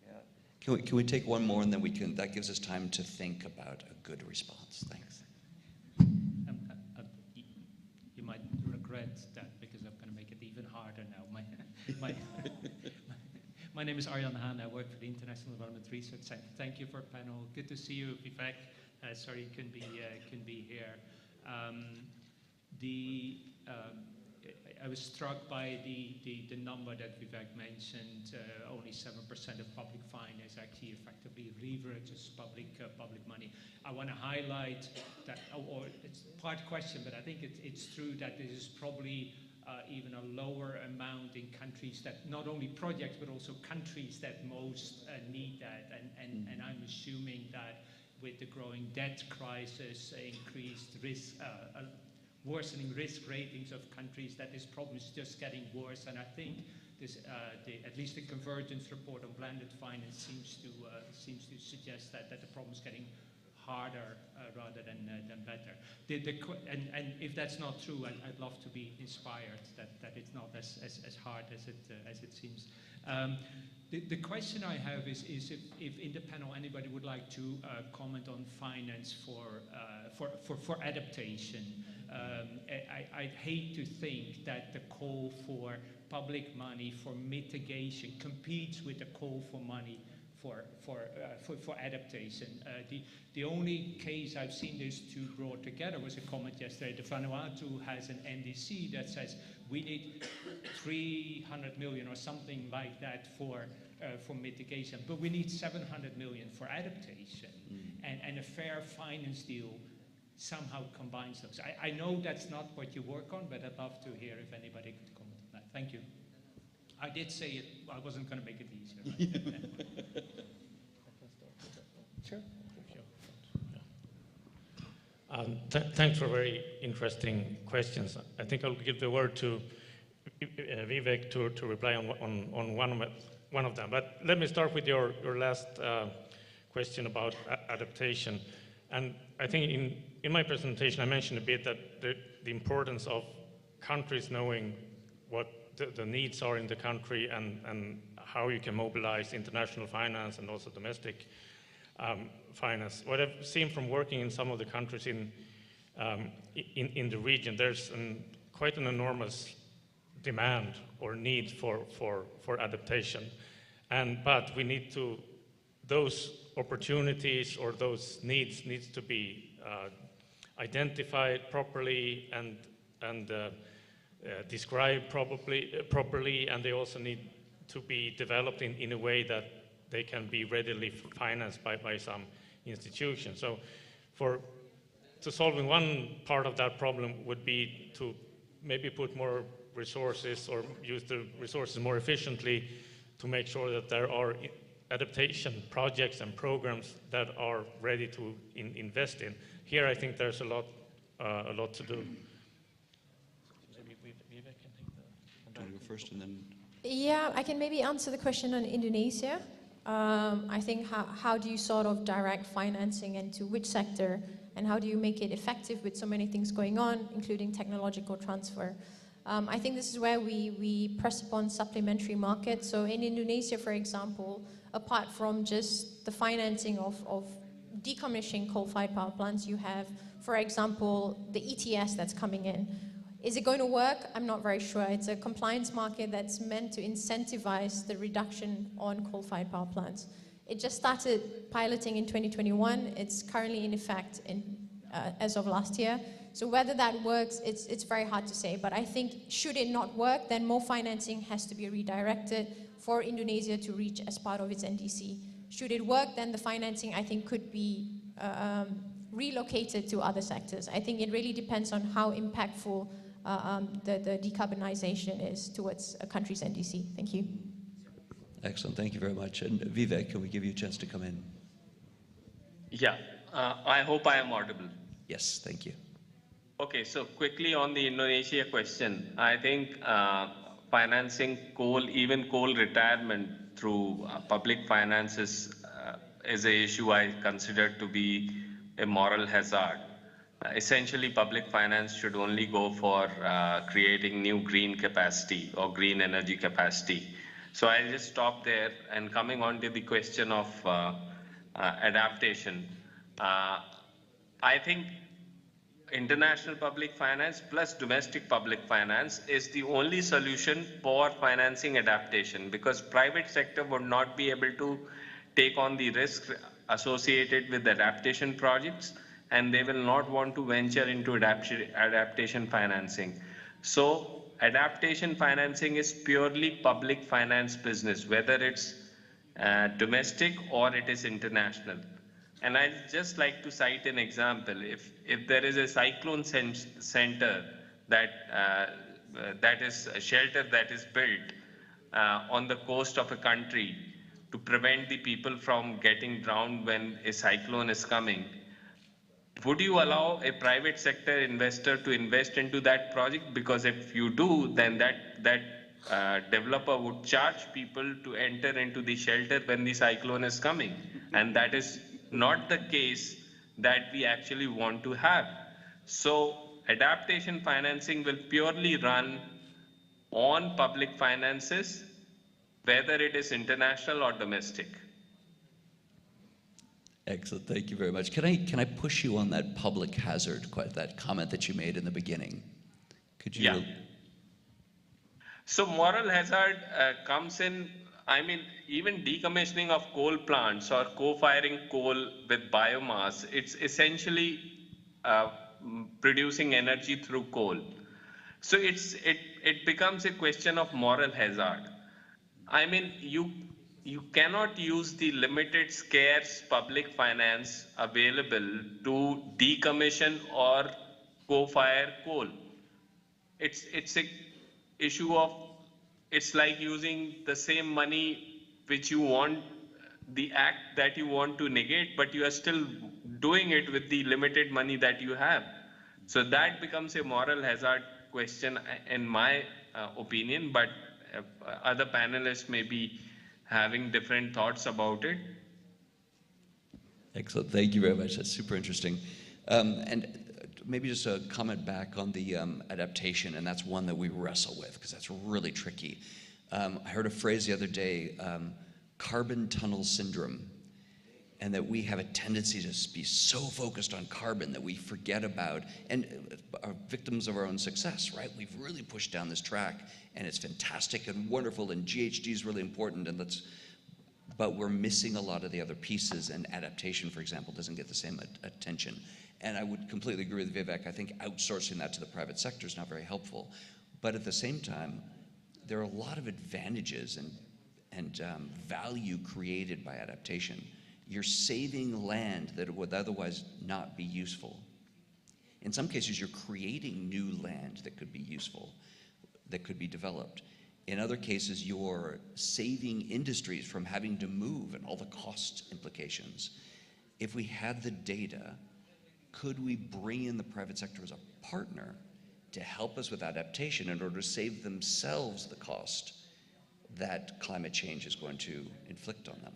[SPEAKER 4] Yeah. Can we take one more, and then that gives us time to think about a good response. Thanks.
[SPEAKER 10] You might regret that because I'm going to make it even harder now. My name is Arjan Haan. I work for the International Development Research Center. Thank you for a panel. Good to see you, Vivek. Sorry you couldn't be here. I was struck by the number that Vivek mentioned. Only 7% of public finance actually effectively leverages public money. I want to highlight that, or it's part question, but I think it's true that this is probably even a lower amount in countries that not only projects but also countries that most need that. And I'm assuming that with the growing debt crisis, increased risk, worsening risk ratings of countries, that this problem is just getting worse. And I think this, at least the convergence report on blended finance seems to suggest that the problem is getting harder rather than better. And if that's not true, I'd love to be inspired that it's not as hard as it seems. The question I have is if in the panel anybody would like to comment on finance for adaptation. I'd hate to think that the call for public money for mitigation competes with the call for money for adaptation. The only case I've seen these two brought together was a comment yesterday. The Vanuatu has an NDC that says we need 300 million or something like that for mitigation, but we need 700 million for adaptation. And a fair finance deal somehow combines those. I know that's not what you work on, but I'd love to hear if anybody could comment on that. Thank you. I did say it, I wasn't going to make it easier.
[SPEAKER 5] Sure. Thanks for very interesting questions. I think I'll give the word to Vivek to reply on one of them. But let me start with your last question about adaptation. And I think in my presentation I mentioned a bit that the importance of countries knowing what the needs are in the country and how you can mobilize international finance and also domestic finance. What I've seen from working in some of the countries in the region, there's quite an enormous demand or need for adaptation. But we need to, those opportunities or those needs to be identified properly and described properly, and they also need to be developed in a way that they can be readily financed by some institutions. So to solving one part of that problem would be to maybe put more resources or use the resources more efficiently to make sure that there are adaptation projects and programs that are ready to invest in. Here, I think there's a lot to do. Maybe Vivek can take that.
[SPEAKER 4] Do you want to go first and then?
[SPEAKER 6] Yeah, I can maybe answer the question on Indonesia. I think how do you sort of direct financing into which sector, and how do you make it effective with so many things going on, including technological transfer? I think this is where we press upon supplementary markets. So in Indonesia, for example, apart from just the financing of decommissioning coal-fired power plants, you have, for example, the ETS that's coming in. Is it going to work? I'm not very sure. It's a compliance market that's meant to incentivize the reduction on coal-fired power plants. It just started piloting in 2021. It's currently in effect as of last year. So whether that works, it's very hard to say. But I think should it not work, then more financing has to be redirected for Indonesia to reach as part of its NDC. Should it work, then the financing, I think, could be relocated to other sectors. I think it really depends on how impactful the decarbonization is towards a country's NDC. Thank you.
[SPEAKER 4] Excellent, thank you very much. And Vivek, can we give you a chance to come in?
[SPEAKER 8] Yeah, I hope I am audible.
[SPEAKER 4] Yes, thank you.
[SPEAKER 8] Okay, so quickly on the Indonesia question, I think financing coal, even coal retirement through public finances is an issue I consider to be a moral hazard. Essentially, public finance should only go for creating new green capacity or green energy capacity. So I'll just stop there, and coming on to the question of adaptation. I think international public finance plus domestic public finance is the only solution for financing adaptation, because private sector would not be able to take on the risk associated with adaptation projects, and they will not want to venture into adaptation financing. So adaptation financing is purely public finance business, whether it's domestic or it is international. And I'd just like to cite an example. If there is a cyclone center that is a shelter that is built on the coast of a country to prevent the people from getting drowned when a cyclone is coming, would you allow a private sector investor to invest into that project? Because if you do, then that developer would charge people to enter into the shelter when the cyclone is coming. And that is not the case that we actually want to have. So adaptation financing will purely run on public finances, whether it is international or domestic.
[SPEAKER 4] Excellent, thank you very much. Can I push you on that public hazard, that comment that you made in the beginning? Could you?
[SPEAKER 8] Yeah. So moral hazard comes in, I mean, even decommissioning of coal plants or co-firing coal with biomass, it's essentially producing energy through coal. So it becomes a question of moral hazard. I mean, you cannot use the limited scarce public finance available to decommission or co-fire coal. It's a issue of, it's like using the same money which you want, the act that you want to negate, but you are still doing it with the limited money that you have. So that becomes a moral hazard question in my opinion, but other panelists may be having different thoughts about it.
[SPEAKER 4] Excellent, thank you very much, that's super interesting. And maybe just a comment back on the adaptation, and that's one that we wrestle with, because that's really tricky. I heard a phrase the other day, carbon tunnel syndrome, and that we have a tendency to be so focused on carbon that we forget about, and are victims of our own success, right? We've really pushed down this track, and it's fantastic and wonderful, and GHG is really important, and but we're missing a lot of the other pieces, and adaptation, for example, doesn't get the same attention. And I would completely agree with Vivek. I think outsourcing that to the private sector is not very helpful. But at the same time, there are a lot of advantages and value created by adaptation. You're saving land that would otherwise not be useful. In some cases, you're creating new land that could be useful. that could be developed. In other cases, you're saving industries from having to move and all the cost implications. If we had the data, could we bring in the private sector as a partner to help us with adaptation in order to save themselves the cost that climate change is going to inflict on them?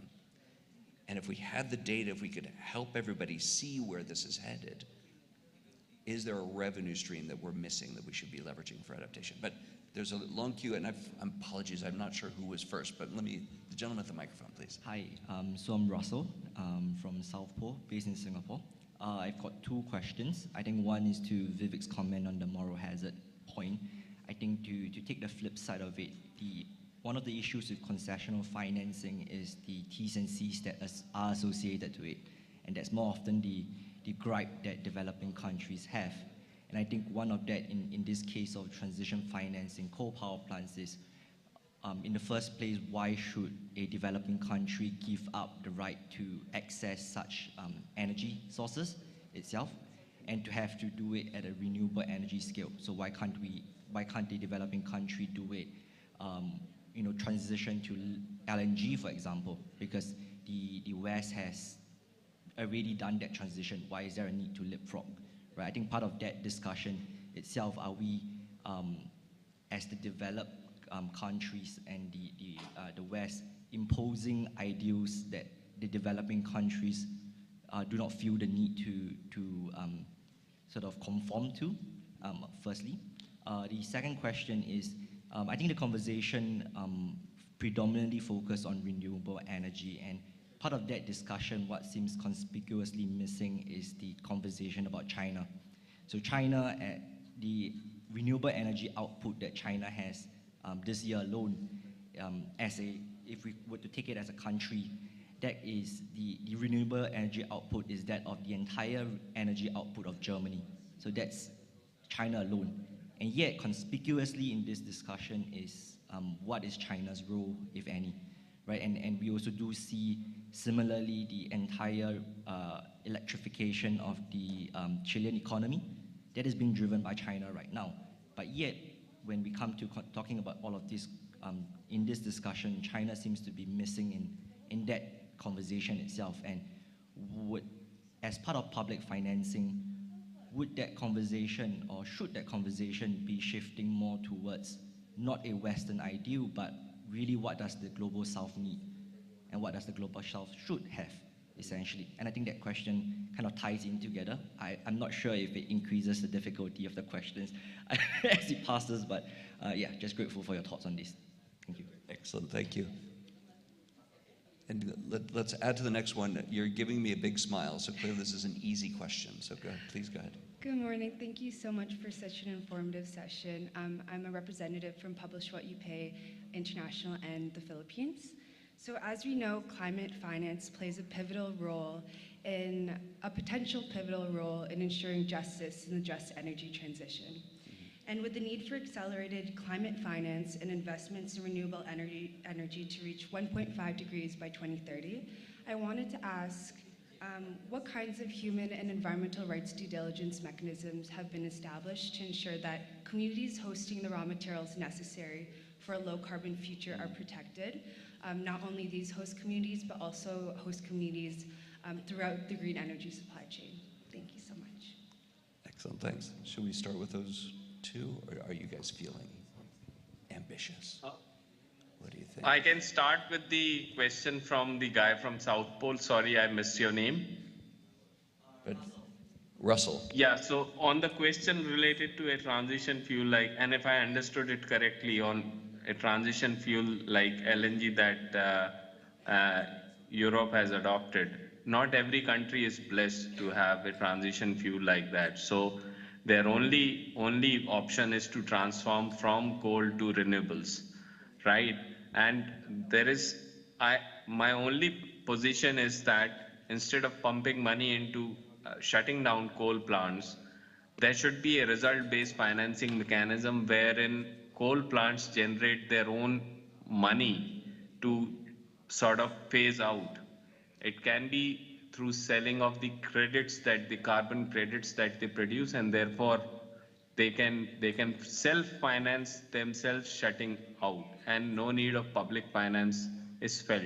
[SPEAKER 4] And if we had the data, if we could help everybody see where this is headed, is there a revenue stream that we're missing that we should be leveraging for adaptation? But there's a long queue, and apologies, I'm not sure who was first, but the gentleman at the microphone, please.
[SPEAKER 11] Hi, so I'm Russell from Southport, based in Singapore. I've got two questions. I think one is to Vivek's comment on the moral hazard point. I think to take the flip side of it, one of the issues with concessional financing is the T's and C's that are associated to it. And that's more often the gripe that developing countries have. And I think one of that in this case of transition financing coal power plants is, in the first place, why should a developing country give up the right to access such energy sources itself, and to have to do it at a renewable energy scale? So why can't a developing country do it, transition to LNG, for example, because the West has already done that transition. Why is there a need to leapfrog? Right? I think part of that discussion itself, are we, as the developed countries and the West, imposing ideals that the developing countries do not feel the need to sort of conform to, firstly. The second question is, I think the conversation predominantly focused on renewable energy, and part of that discussion, what seems conspicuously missing is the conversation about China. So China, the renewable energy output that China has this year alone, if we were to take it as a country, that is the renewable energy output is that of the entire energy output of Germany. So that's China alone. And yet, conspicuously in this discussion is what is China's role, if any, right? And we also do see, similarly, the entire electrification of the Chilean economy that is being driven by China right now. But yet, when we come to talking about all of this, in this discussion, China seems to be missing in that conversation itself. And as part of public financing, would that conversation, or should that conversation be shifting more towards not a Western ideal, but really what does the Global South need, and what does the Global South should have, essentially? And I think that question kind of ties in together. I'm not sure if it increases the difficulty of the questions as it passes, but yeah, just grateful for your thoughts on this. Thank you.
[SPEAKER 4] Excellent, thank you. And let's add to the next one. You're giving me a big smile, so clearly this is an easy question. So please go ahead.
[SPEAKER 12] Good morning. Thank you so much for such an informative session. I'm a representative from Publish What You Pay International and the Philippines. So as we know, climate finance plays a potential pivotal role in ensuring justice in the just energy transition. And with the need for accelerated climate finance and investments in renewable energy to reach 1.5 degrees by 2030, I wanted to ask what kinds of human and environmental rights due diligence mechanisms have been established to ensure that communities hosting the raw materials necessary for a low carbon future are protected? Not only these host communities, but also host communities throughout the green energy supply chain. Thank you so much.
[SPEAKER 4] Excellent, thanks. Should we start with those two, or are you guys feeling ambitious? What do you think?
[SPEAKER 8] I can start with the question from the guy from South Pole. Sorry, I missed your name.
[SPEAKER 4] But Russell.
[SPEAKER 8] Yeah, so on the question related to a transition fuel, and if I understood it correctly, on a transition fuel like LNG that Europe has adopted, not every country is blessed to have a transition fuel like that. So their only option is to transform from coal to renewables, right? And my only position is that instead of pumping money into shutting down coal plants, there should be a result-based financing mechanism wherein coal plants generate their own money to sort of phase out. It can be through selling of the credits, the carbon credits that they produce, and therefore they can self-finance themselves shutting out, and no need of public finance is felt.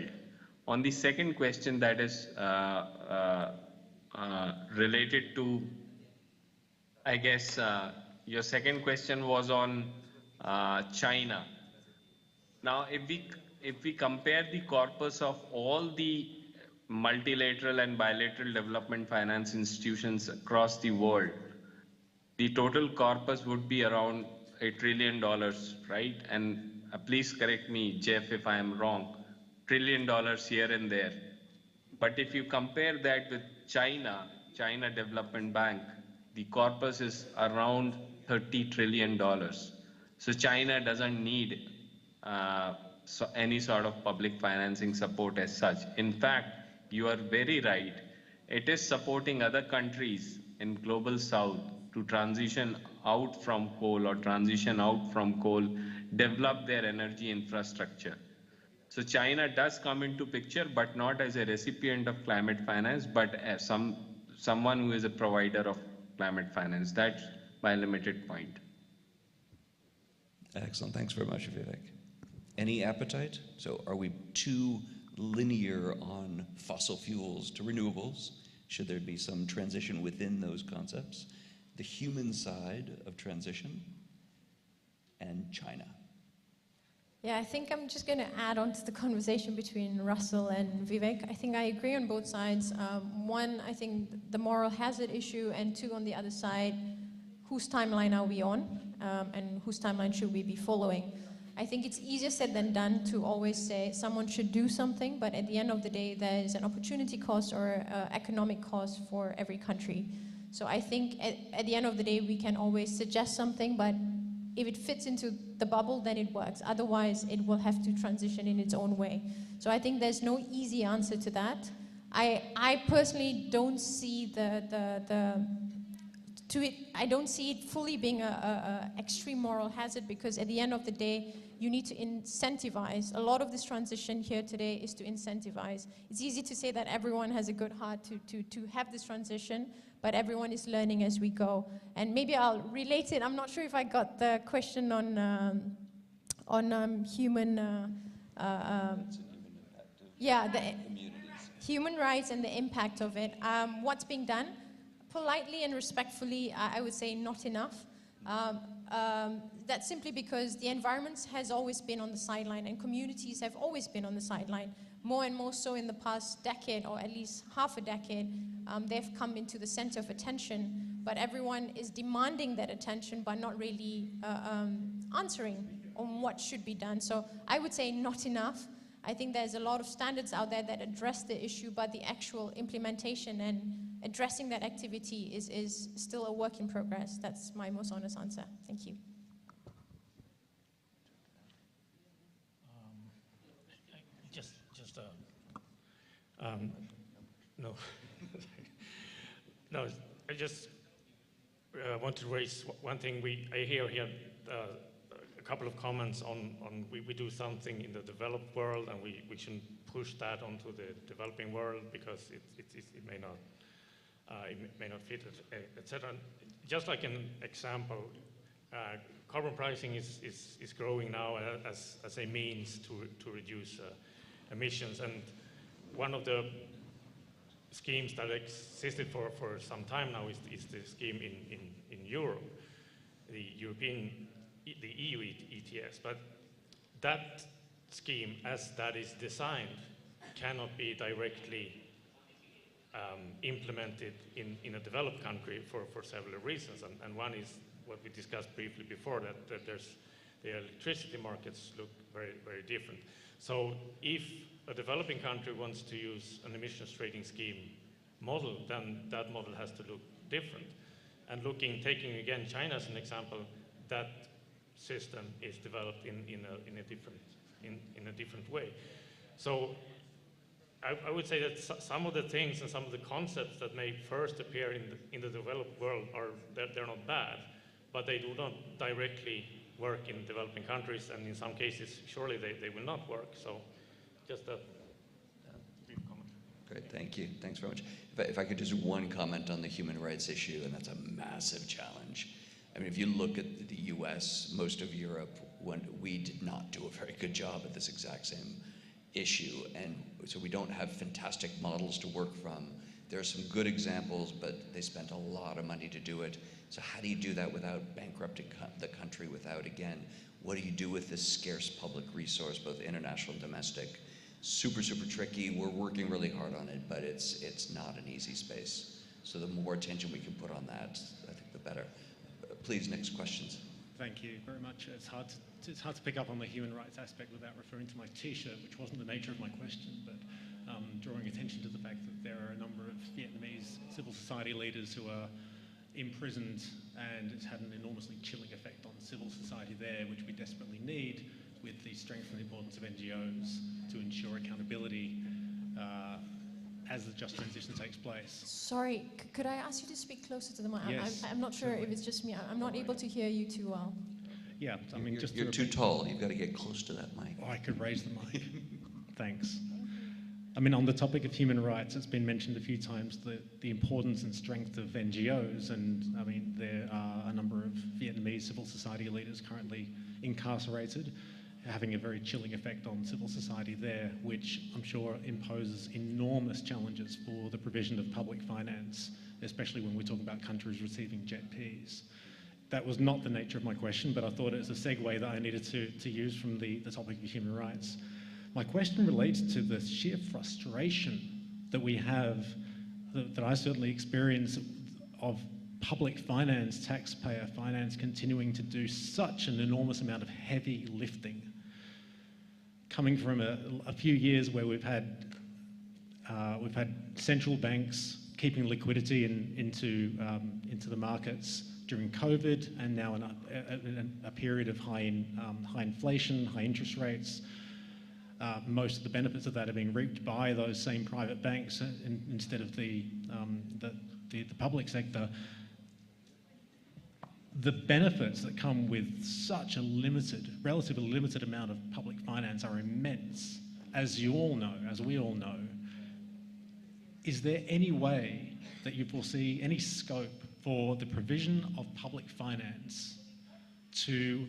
[SPEAKER 8] On the second question, that is related to, I guess your second question was on China. Now, if we compare the corpus of all the multilateral and bilateral development finance institutions across the world, the total corpus would be around $1 trillion, right? And please correct me, Jeff, if I am wrong, $1 trillion here and there. But if you compare that with China Development Bank, the corpus is around $30 trillion. So China doesn't need any sort of public financing support as such. In fact, you are very right. It is supporting other countries in global south to transition out from coal or transition out from coal, develop their energy infrastructure. So China does come into picture, but not as a recipient of climate finance, but as someone who is a provider of climate finance. That's my limited point.
[SPEAKER 4] Excellent. Thanks very much, Vivek. Any appetite? So are we too linear on fossil fuels to renewables? Should there be some transition within those concepts? The human side of transition and China.
[SPEAKER 6] Yeah, I think I'm just going to add on to the conversation between Russell and Vivek. I think I agree on both sides. One, I think the moral hazard issue, and two, on the other side, whose timeline are we on, and whose timeline should we be following? I think it's easier said than done to always say someone should do something, but at the end of the day, there is an opportunity cost or economic cost for every country. So I think at the end of the day, we can always suggest something, but if it fits into the bubble, then it works. Otherwise, it will have to transition in its own way. So I think there's no easy answer to that. I personally don't see I don't see it fully being an extreme moral hazard, because at the end of the day, you need to incentivize. A lot of this transition here today is to incentivize. It's easy to say that everyone has a good heart to have this transition, but everyone is learning as we go. And maybe I'll relate it. I'm not sure if I got the question on human, the human rights and the impact of it. What's being done? Politely and respectfully, I would say not enough. That's simply because the environment has always been on the sideline, and communities have always been on the sideline. More and more so in the past decade, or at least half a decade, they've come into the center of attention, but everyone is demanding that attention, but not really answering on what should be done. So I would say not enough. I think there's a lot of standards out there that address the issue, but the actual implementation and addressing that activity is still a work in progress. That's my most honest answer. Thank you.
[SPEAKER 5] No. No, I just want to raise one thing. I hear here a couple of comments on we do something in the developed world, and we shouldn't push that onto the developing world because it may not fit, etc. Just like an example, carbon pricing is growing now as a means to reduce emissions, and one of the schemes that existed for some time now is the scheme in Europe, the EU ETS. But that scheme, as that is designed, cannot be directly implemented in a developed country for several reasons. And one is what we discussed briefly before, that the electricity markets look very, very different. So if a developing country wants to use an emissions trading scheme model, then that model has to look different. And taking again China as an example, that system is developed in a different way. So I would say that some of the things and some of the concepts that may first appear in the developed world they're not bad, but they do not directly work in developing countries, and in some cases, surely they will not work. So just a brief comment.
[SPEAKER 4] Great, thank you. Thanks very much. If I could just one comment on the human rights issue, and that's a massive challenge. I mean, if you look at the US, most of Europe, when we did not do a very good job at this exact same issue, and so we don't have fantastic models to work from. There are some good examples, but they spent a lot of money to do it. So how do you do that without bankrupting the country, without, again, what do you do with this scarce public resource, both international and domestic? Super, super tricky. We're working really hard on it, but it's not an easy space. So the more attention we can put on that, I think the better. Please, next questions.
[SPEAKER 13] Thank you very much. It's hard to pick up on the human rights aspect without referring to my T-shirt, which wasn't the nature of my question, but drawing attention to the fact that there are a number of Vietnamese civil society leaders who are imprisoned, and it's had an enormously chilling effect on civil society there, which we desperately need, with the strength and importance of NGOs to ensure accountability as the just transition takes place.
[SPEAKER 6] Sorry, could I ask you to speak closer to the mic?
[SPEAKER 13] Yes,
[SPEAKER 6] I'm not sure if it's just me. I'm not able to hear you too well.
[SPEAKER 13] Yeah, I mean,
[SPEAKER 4] you're too tall. You've got to get close to that mic.
[SPEAKER 13] Oh, I could raise the mic. Thanks. I mean, on the topic of human rights, it's been mentioned a few times the importance and strength of NGOs, and I mean, there are a number of Vietnamese civil society leaders currently incarcerated, having a very chilling effect on civil society there, which I'm sure imposes enormous challenges for the provision of public finance, especially when we talk about countries receiving JETPs. That was not the nature of my question, but I thought it was a segue that I needed to use from the topic of human rights. My question relates to the sheer frustration that we have, that I certainly experience, of public finance, taxpayer finance, continuing to do such an enormous amount of heavy lifting. Coming from a few years where we've had central banks keeping liquidity into the markets during COVID, and now in a period of high inflation, high interest rates. Most of the benefits of that are being reaped by those same private banks instead of the public sector. The benefits that come with such a relatively limited amount of public finance are immense, as you all know, as we all know. Is there any way that you foresee any scope for the provision of public finance to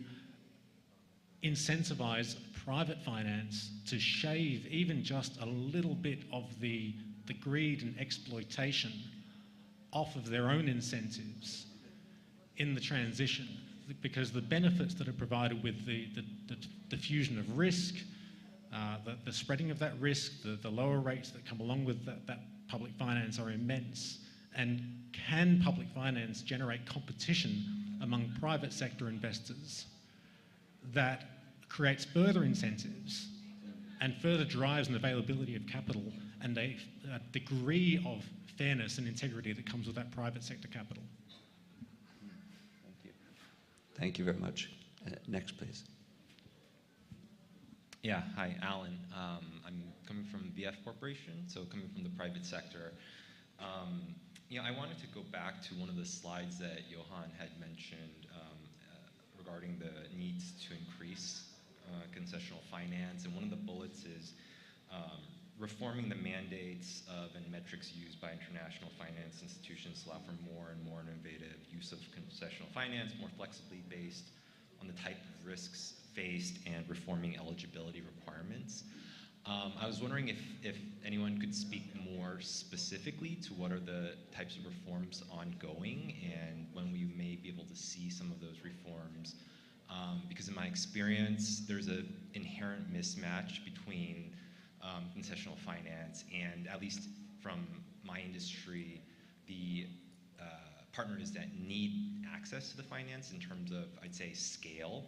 [SPEAKER 13] incentivize private finance to shave even just a little bit of the greed and exploitation off of their own incentives in the transition? Because the benefits that are provided with the diffusion of risk, the spreading of that risk, the lower rates that come along with that public finance are immense. And can public finance generate competition among private sector investors that creates further incentives and further drives an availability of capital and a degree of fairness and integrity that comes with that private sector capital?
[SPEAKER 4] Thank you. Thank you very much. Next, please.
[SPEAKER 14] Yeah, hi, Alan. I'm coming from BF Corporation, so coming from the private sector. I wanted to go back to one of the slides that Johan had mentioned regarding the needs to increase concessional finance, and one of the bullets is reforming the mandates of and metrics used by international finance institutions to allow for more and more innovative use of concessional finance, more flexibly based on the type of risks faced, and reforming eligibility requirements. I was wondering if anyone could speak more specifically to what are the types of reforms ongoing and when we may be able to see some of those reforms. Because in my experience, there's an inherent mismatch between concessional finance and, at least from my industry, the partners that need access to the finance in terms of, I'd say, scale.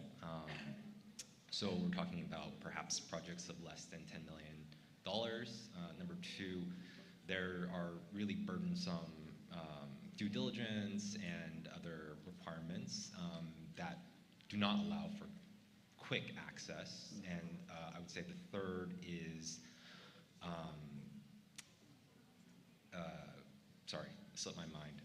[SPEAKER 14] So we're talking about perhaps projects of less than $10 million. Number two, there are really burdensome due diligence and other requirements that do not allow for quick access. And I would say the third is, sorry, it slipped my mind.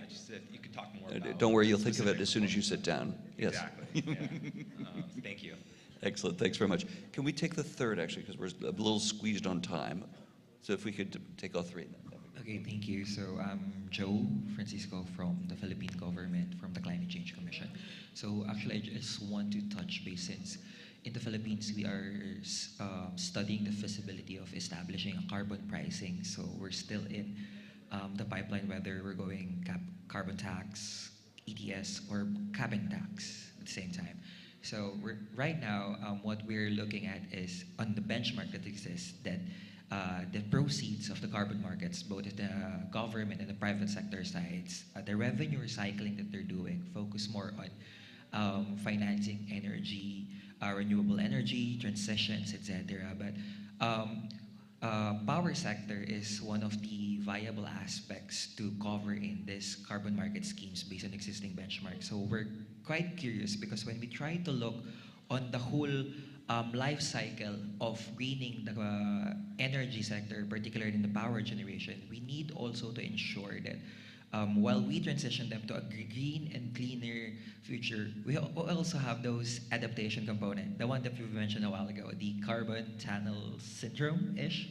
[SPEAKER 14] Just if you could talk more about.
[SPEAKER 4] Don't worry, you'll think of it as soon as you sit down. Yes.
[SPEAKER 14] Exactly. Yeah. Thank you.
[SPEAKER 4] Excellent, thanks very much. Can we take the third, actually, because we're a little squeezed on time. So if we could take all three.
[SPEAKER 11] Okay, thank you. So I'm Joe Francisco from the Philippine government, from the Climate Change Commission. So actually, I just want to touch base since in the Philippines, we are studying the feasibility of establishing a carbon pricing. So we're still in the pipeline, whether we're going carbon tax, ETS, or cabin tax at the same time. So right now, what we're looking at is on the benchmark that exists, that the proceeds of the carbon markets, both at the government and the private sector sides, the revenue recycling that they're doing focus more on financing energy, renewable energy, transitions, etc. But power sector is one of the viable aspects to cover in this carbon market schemes based on existing benchmarks. So we're quite curious because when we try to look on the whole life cycle of greening the energy sector, particularly in the power generation, we need also to ensure that while we transition them to a green and cleaner future, we also have those adaptation component, the one that we mentioned a while ago, the carbon tunnel syndrome-ish.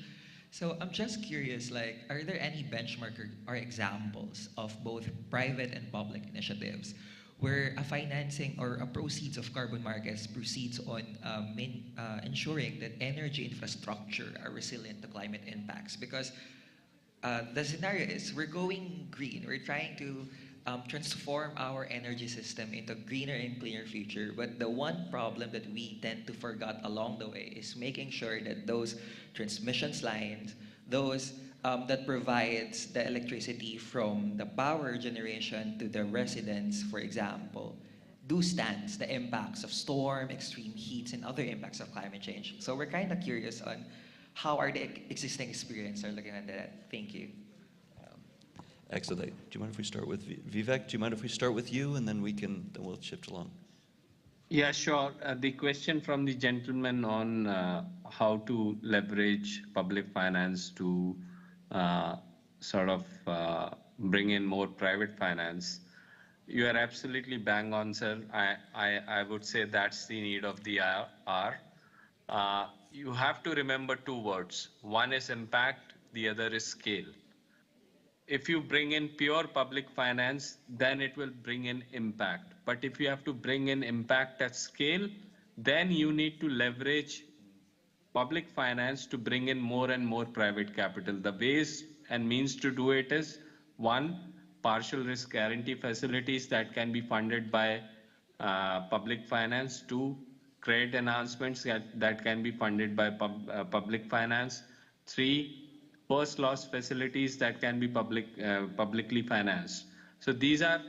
[SPEAKER 11] So I'm just curious, like, are there any benchmark or examples of both private and public initiatives where a financing or a proceeds of carbon markets proceeds on ensuring that energy infrastructure are resilient to climate impacts? Because the scenario is we're going green. We're trying to transform our energy system into a greener and cleaner future. But the one problem that we tend to forget along the way is making sure that those transmission lines, those that provides the electricity from the power generation to the residents, for example, do stand the impacts of storm, extreme heats, and other impacts of climate change. So we're kind of curious on how are the existing experience are looking at that. Thank you.
[SPEAKER 4] Excellent. Do you mind if we start with Vivek? Do you mind if we start with you, and then we'll shift along?
[SPEAKER 8] Yeah, sure. The question from the gentleman on how to leverage public finance to sort of bring in more private finance. You are absolutely bang on, sir. I would say that's the need of the hour. You have to remember two words. One is impact, the other is scale. If you bring in pure public finance, then it will bring in impact. But if you have to bring in impact at scale, then you need to leverage public finance to bring in more and more private capital. The ways and means to do it is, one, partial risk guarantee facilities that can be funded by public finance. Two, credit enhancements that can be funded by public finance. Three, first loss facilities that can be publicly financed. So these are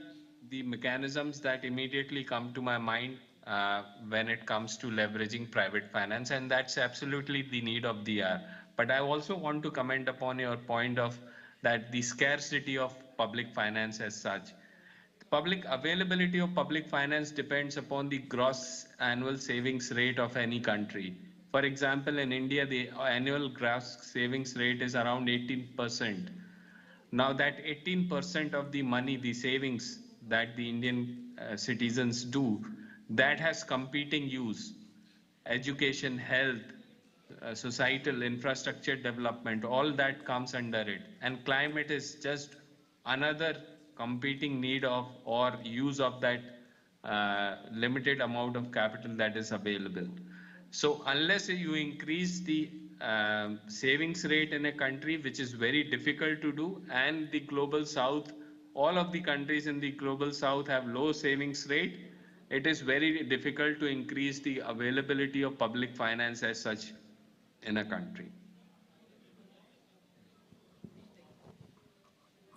[SPEAKER 8] the mechanisms that immediately come to my mind when it comes to leveraging private finance, and that's absolutely the need of the hour. But I also want to comment upon your point of that the scarcity of public finance as such. Public availability of public finance depends upon the gross annual savings rate of any country. For example, in India, the annual gross savings rate is around 18%. Now that 18% of the money, the savings that the Indian citizens do, that has competing use, education, health, societal infrastructure development, all that comes under it. And climate is just another competing need of or use of that limited amount of capital that is available. So unless you increase the savings rate in a country, which is very difficult to do, and the global south, all of the countries in the global south have low savings rate, it is very difficult to increase the availability of public finance as such in a country.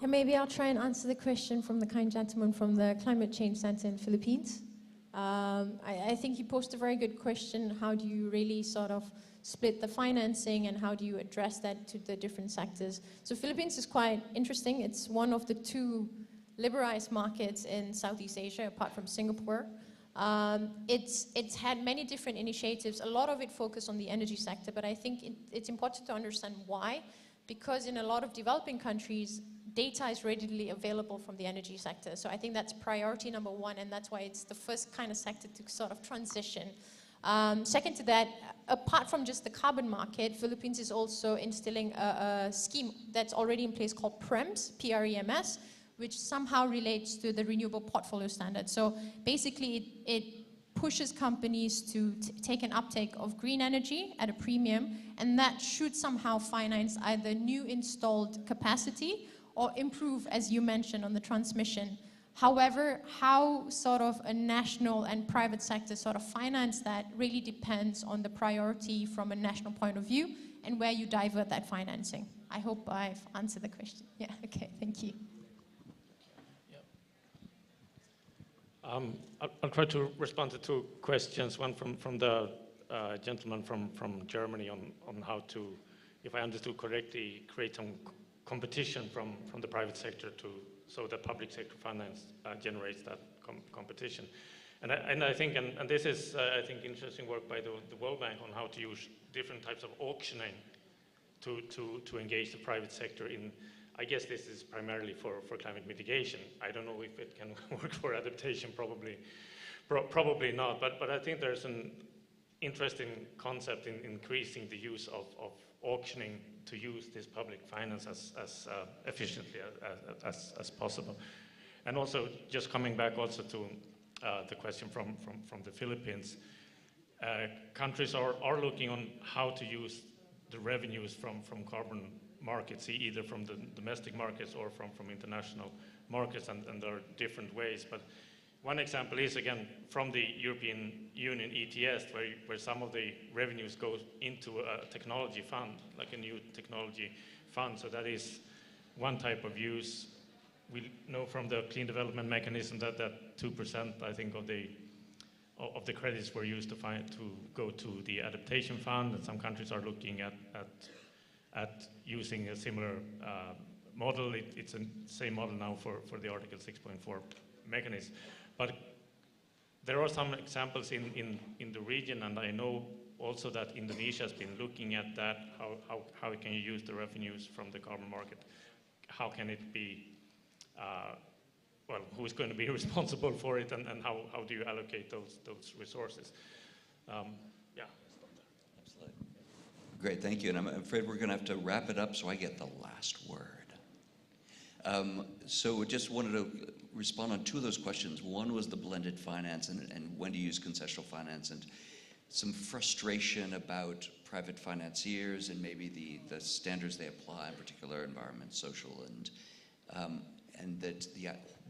[SPEAKER 6] Yeah, maybe I'll try and answer the question from the kind gentleman from the Climate Change Center in the Philippines. I think you posed a very good question. How do you really sort of split the financing and how do you address that to the different sectors? So Philippines is quite interesting. It's one of the two liberalized markets in Southeast Asia, apart from Singapore. It's had many different initiatives. A lot of it focused on the energy sector, but I think it's important to understand why. Because in a lot of developing countries, data is readily available from the energy sector. So I think that's priority number one, and that's why it's the first kind of sector to sort of transition Second to that, apart from just the carbon market, Philippines is also instilling a scheme that's already in place called PREMS, P-R-E-M-S, which somehow relates to the renewable portfolio standard. So basically, it pushes companies to take an uptake of green energy at a premium, and that should somehow finance either new installed capacity or improve, as you mentioned, on the transmission. However, how sort of a national and private sector sort of finance that really depends on the priority from a national point of view and where you divert that financing. I hope I've answered the question. Yeah, okay, thank you.
[SPEAKER 5] I'll try to respond to two questions. One from the gentleman from Germany on how to, if I understood correctly, create some competition from the private sector so the public sector finance generates that competition. And I think, and this is, I think, interesting work by the World Bank on how to use different types of auctioning to engage the private sector in. I guess this is primarily for climate mitigation. I don't know if it can work for adaptation, probably not. But I think there's an interesting concept in increasing the use of auctioning to use this public finance as efficiently as possible. And also, just coming back also to the question from the Philippines, countries are looking on how to use the revenues from carbon markets, either from the domestic markets or from international markets, and there are different ways. But one example is, again, from the European Union ETS, where some of the revenues go into a technology fund, like a new technology fund. So that is one type of use. We know from the clean development mechanism that 2%, I think, of the credits were used to go to the adaptation fund, and some countries are looking at using a similar model. It's the same model now for the Article 6.4 mechanism. But there are some examples in the region, and I know also that Indonesia has been looking at that. How can you use the revenues from the carbon market? How can it be, well, who is going to be responsible for it, and how do you allocate those resources? Yeah.
[SPEAKER 4] Absolutely. Great, thank you. And I'm afraid we're going to have to wrap it up so I get the last word. So just wanted to respond on two of those questions. One was the blended finance and when to use concessional finance, and some frustration about private financiers and maybe the standards they apply, in particular environment, social, and that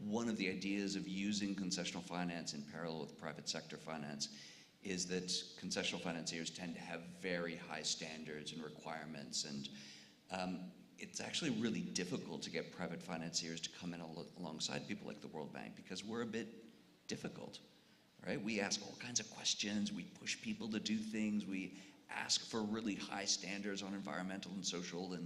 [SPEAKER 4] one of the ideas of using concessional finance in parallel with private sector finance is that concessional financiers tend to have very high standards and requirements, and it's actually really difficult to get private financiers to come in alongside people like the World Bank because we're a bit difficult, right? We ask all kinds of questions, we push people to do things, we ask for really high standards on environmental and social,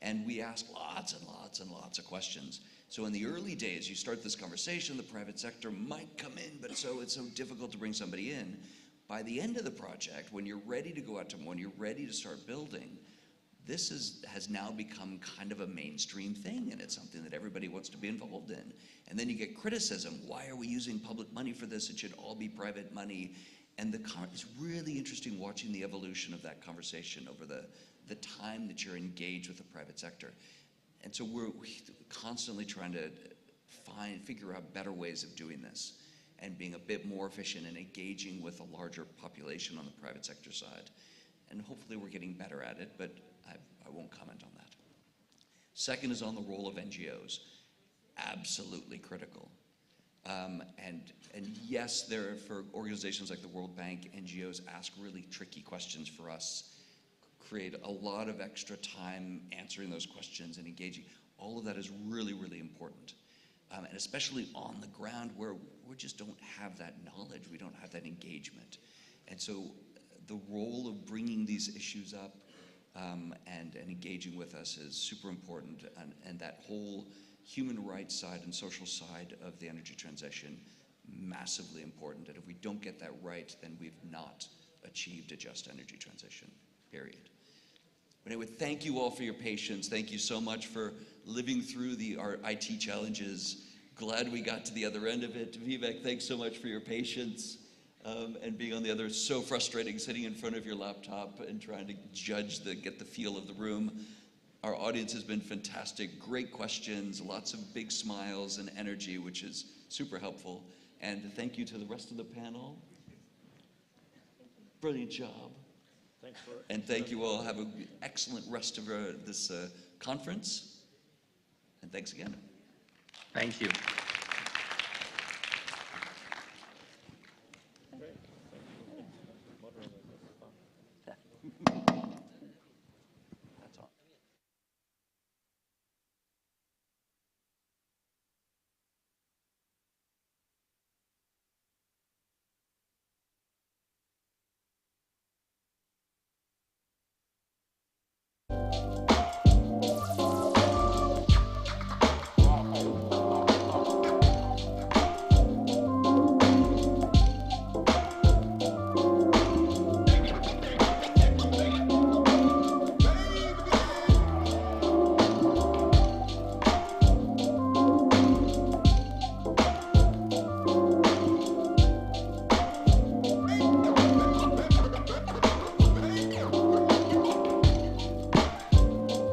[SPEAKER 4] and we ask lots and lots and lots of questions. So in the early days, you start this conversation, the private sector might come in, but it's so difficult to bring somebody in. By the end of the project, when you're ready to go out to, when you're ready to start building, this has now become kind of a mainstream thing, and it's something that everybody wants to be involved in. And then you get criticism. Why are we using public money for this? It should all be private money. And it's really interesting watching the evolution of that conversation over the time that you're engaged with the private sector. And so we're constantly trying to figure out better ways of doing this and being a bit more efficient and engaging with a larger population on the private sector side. And hopefully we're getting better at it, but I won't comment on that. Second is on the role of NGOs. Absolutely critical. And yes, for organizations like the World Bank, NGOs ask really tricky questions for us, create a lot of extra time answering those questions and engaging. All of that is really, really important. And especially on the ground where we just don't have that knowledge, we don't have that engagement. And so the role of bringing these issues up and engaging with us is super important, and that whole human rights side and social side of the energy transition, massively important. And if we don't get that right, then we've not achieved a just energy transition, period. But anyway, thank you all for your patience. Thank you so much for living through our IT challenges. Glad we got to the other end of it. Vivek, thanks so much for your patience. and being on the other is so frustrating, sitting in front of your laptop and trying to get the feel of the room. Our audience has been fantastic, great questions, lots of big smiles and energy, which is super helpful. And thank you to the rest of the panel. Brilliant job. And thank you all. Have an excellent rest of this conference. And thanks again.
[SPEAKER 8] Thank you.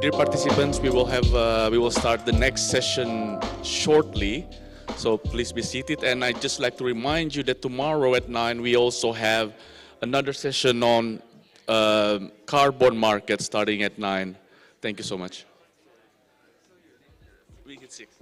[SPEAKER 15] Dear participants, we will start the next session shortly, so please be seated. And I'd just like to remind you that tomorrow at 9 we also have another session on carbon market starting at 9. Thank you so much. We get 6.